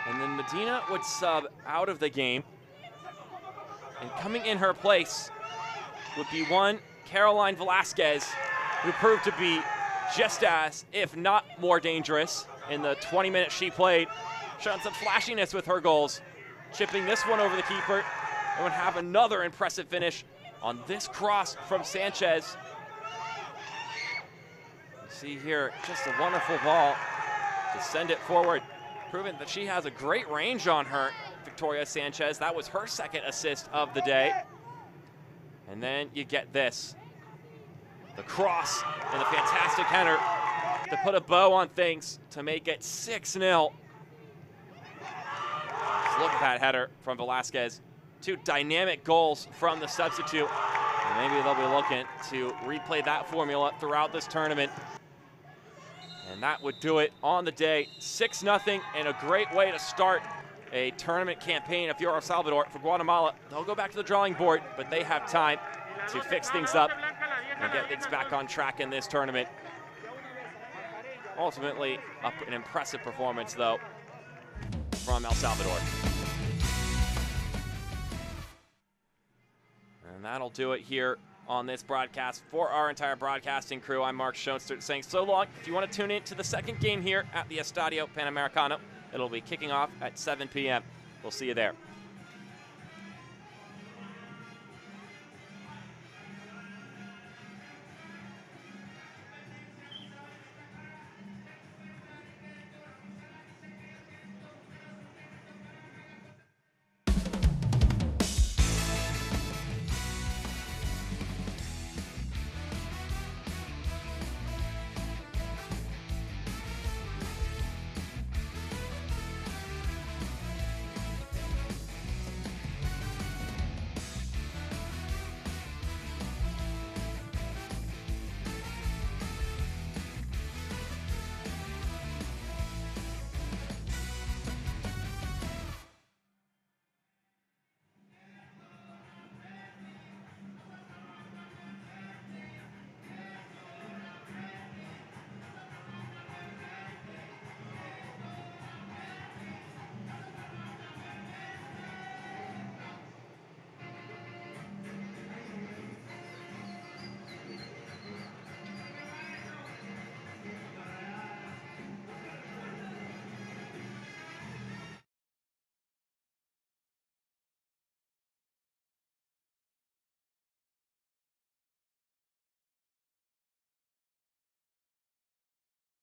And then Medina would sub out of the game. And coming in her place would be one Caroline Velasquez, who proved to be just as, if not more dangerous in the 20 minutes she played. Showing some flashiness with her goals. Chipping this one over the keeper. And would have another impressive finish on this cross from Sanchez. You see here, just a wonderful ball to send it forward. Proving that she has a great range on her, Victoria Sanchez. That was her second assist of the day. And then you get this. The cross and the fantastic header to put a bow on things to make it 6-0. Look at that header from Velasquez. 2 dynamic goals from the substitute. And maybe they'll be looking to replay that formula throughout this tournament. And that would do it on the day. 6-0, and a great way to start a tournament campaign if you're El Salvador. For Guatemala, they'll go back to the drawing board, but they have time to fix things up and get things back on track in this tournament. Ultimately, an impressive performance, though, from El Salvador. And that'll do it here on this broadcast. For our entire broadcasting crew, I'm Mark Schoenstert saying so long. If you want to tune in to the second game here at the Estadio Panamericano, it'll be kicking off at 7 p.m. We'll see you there.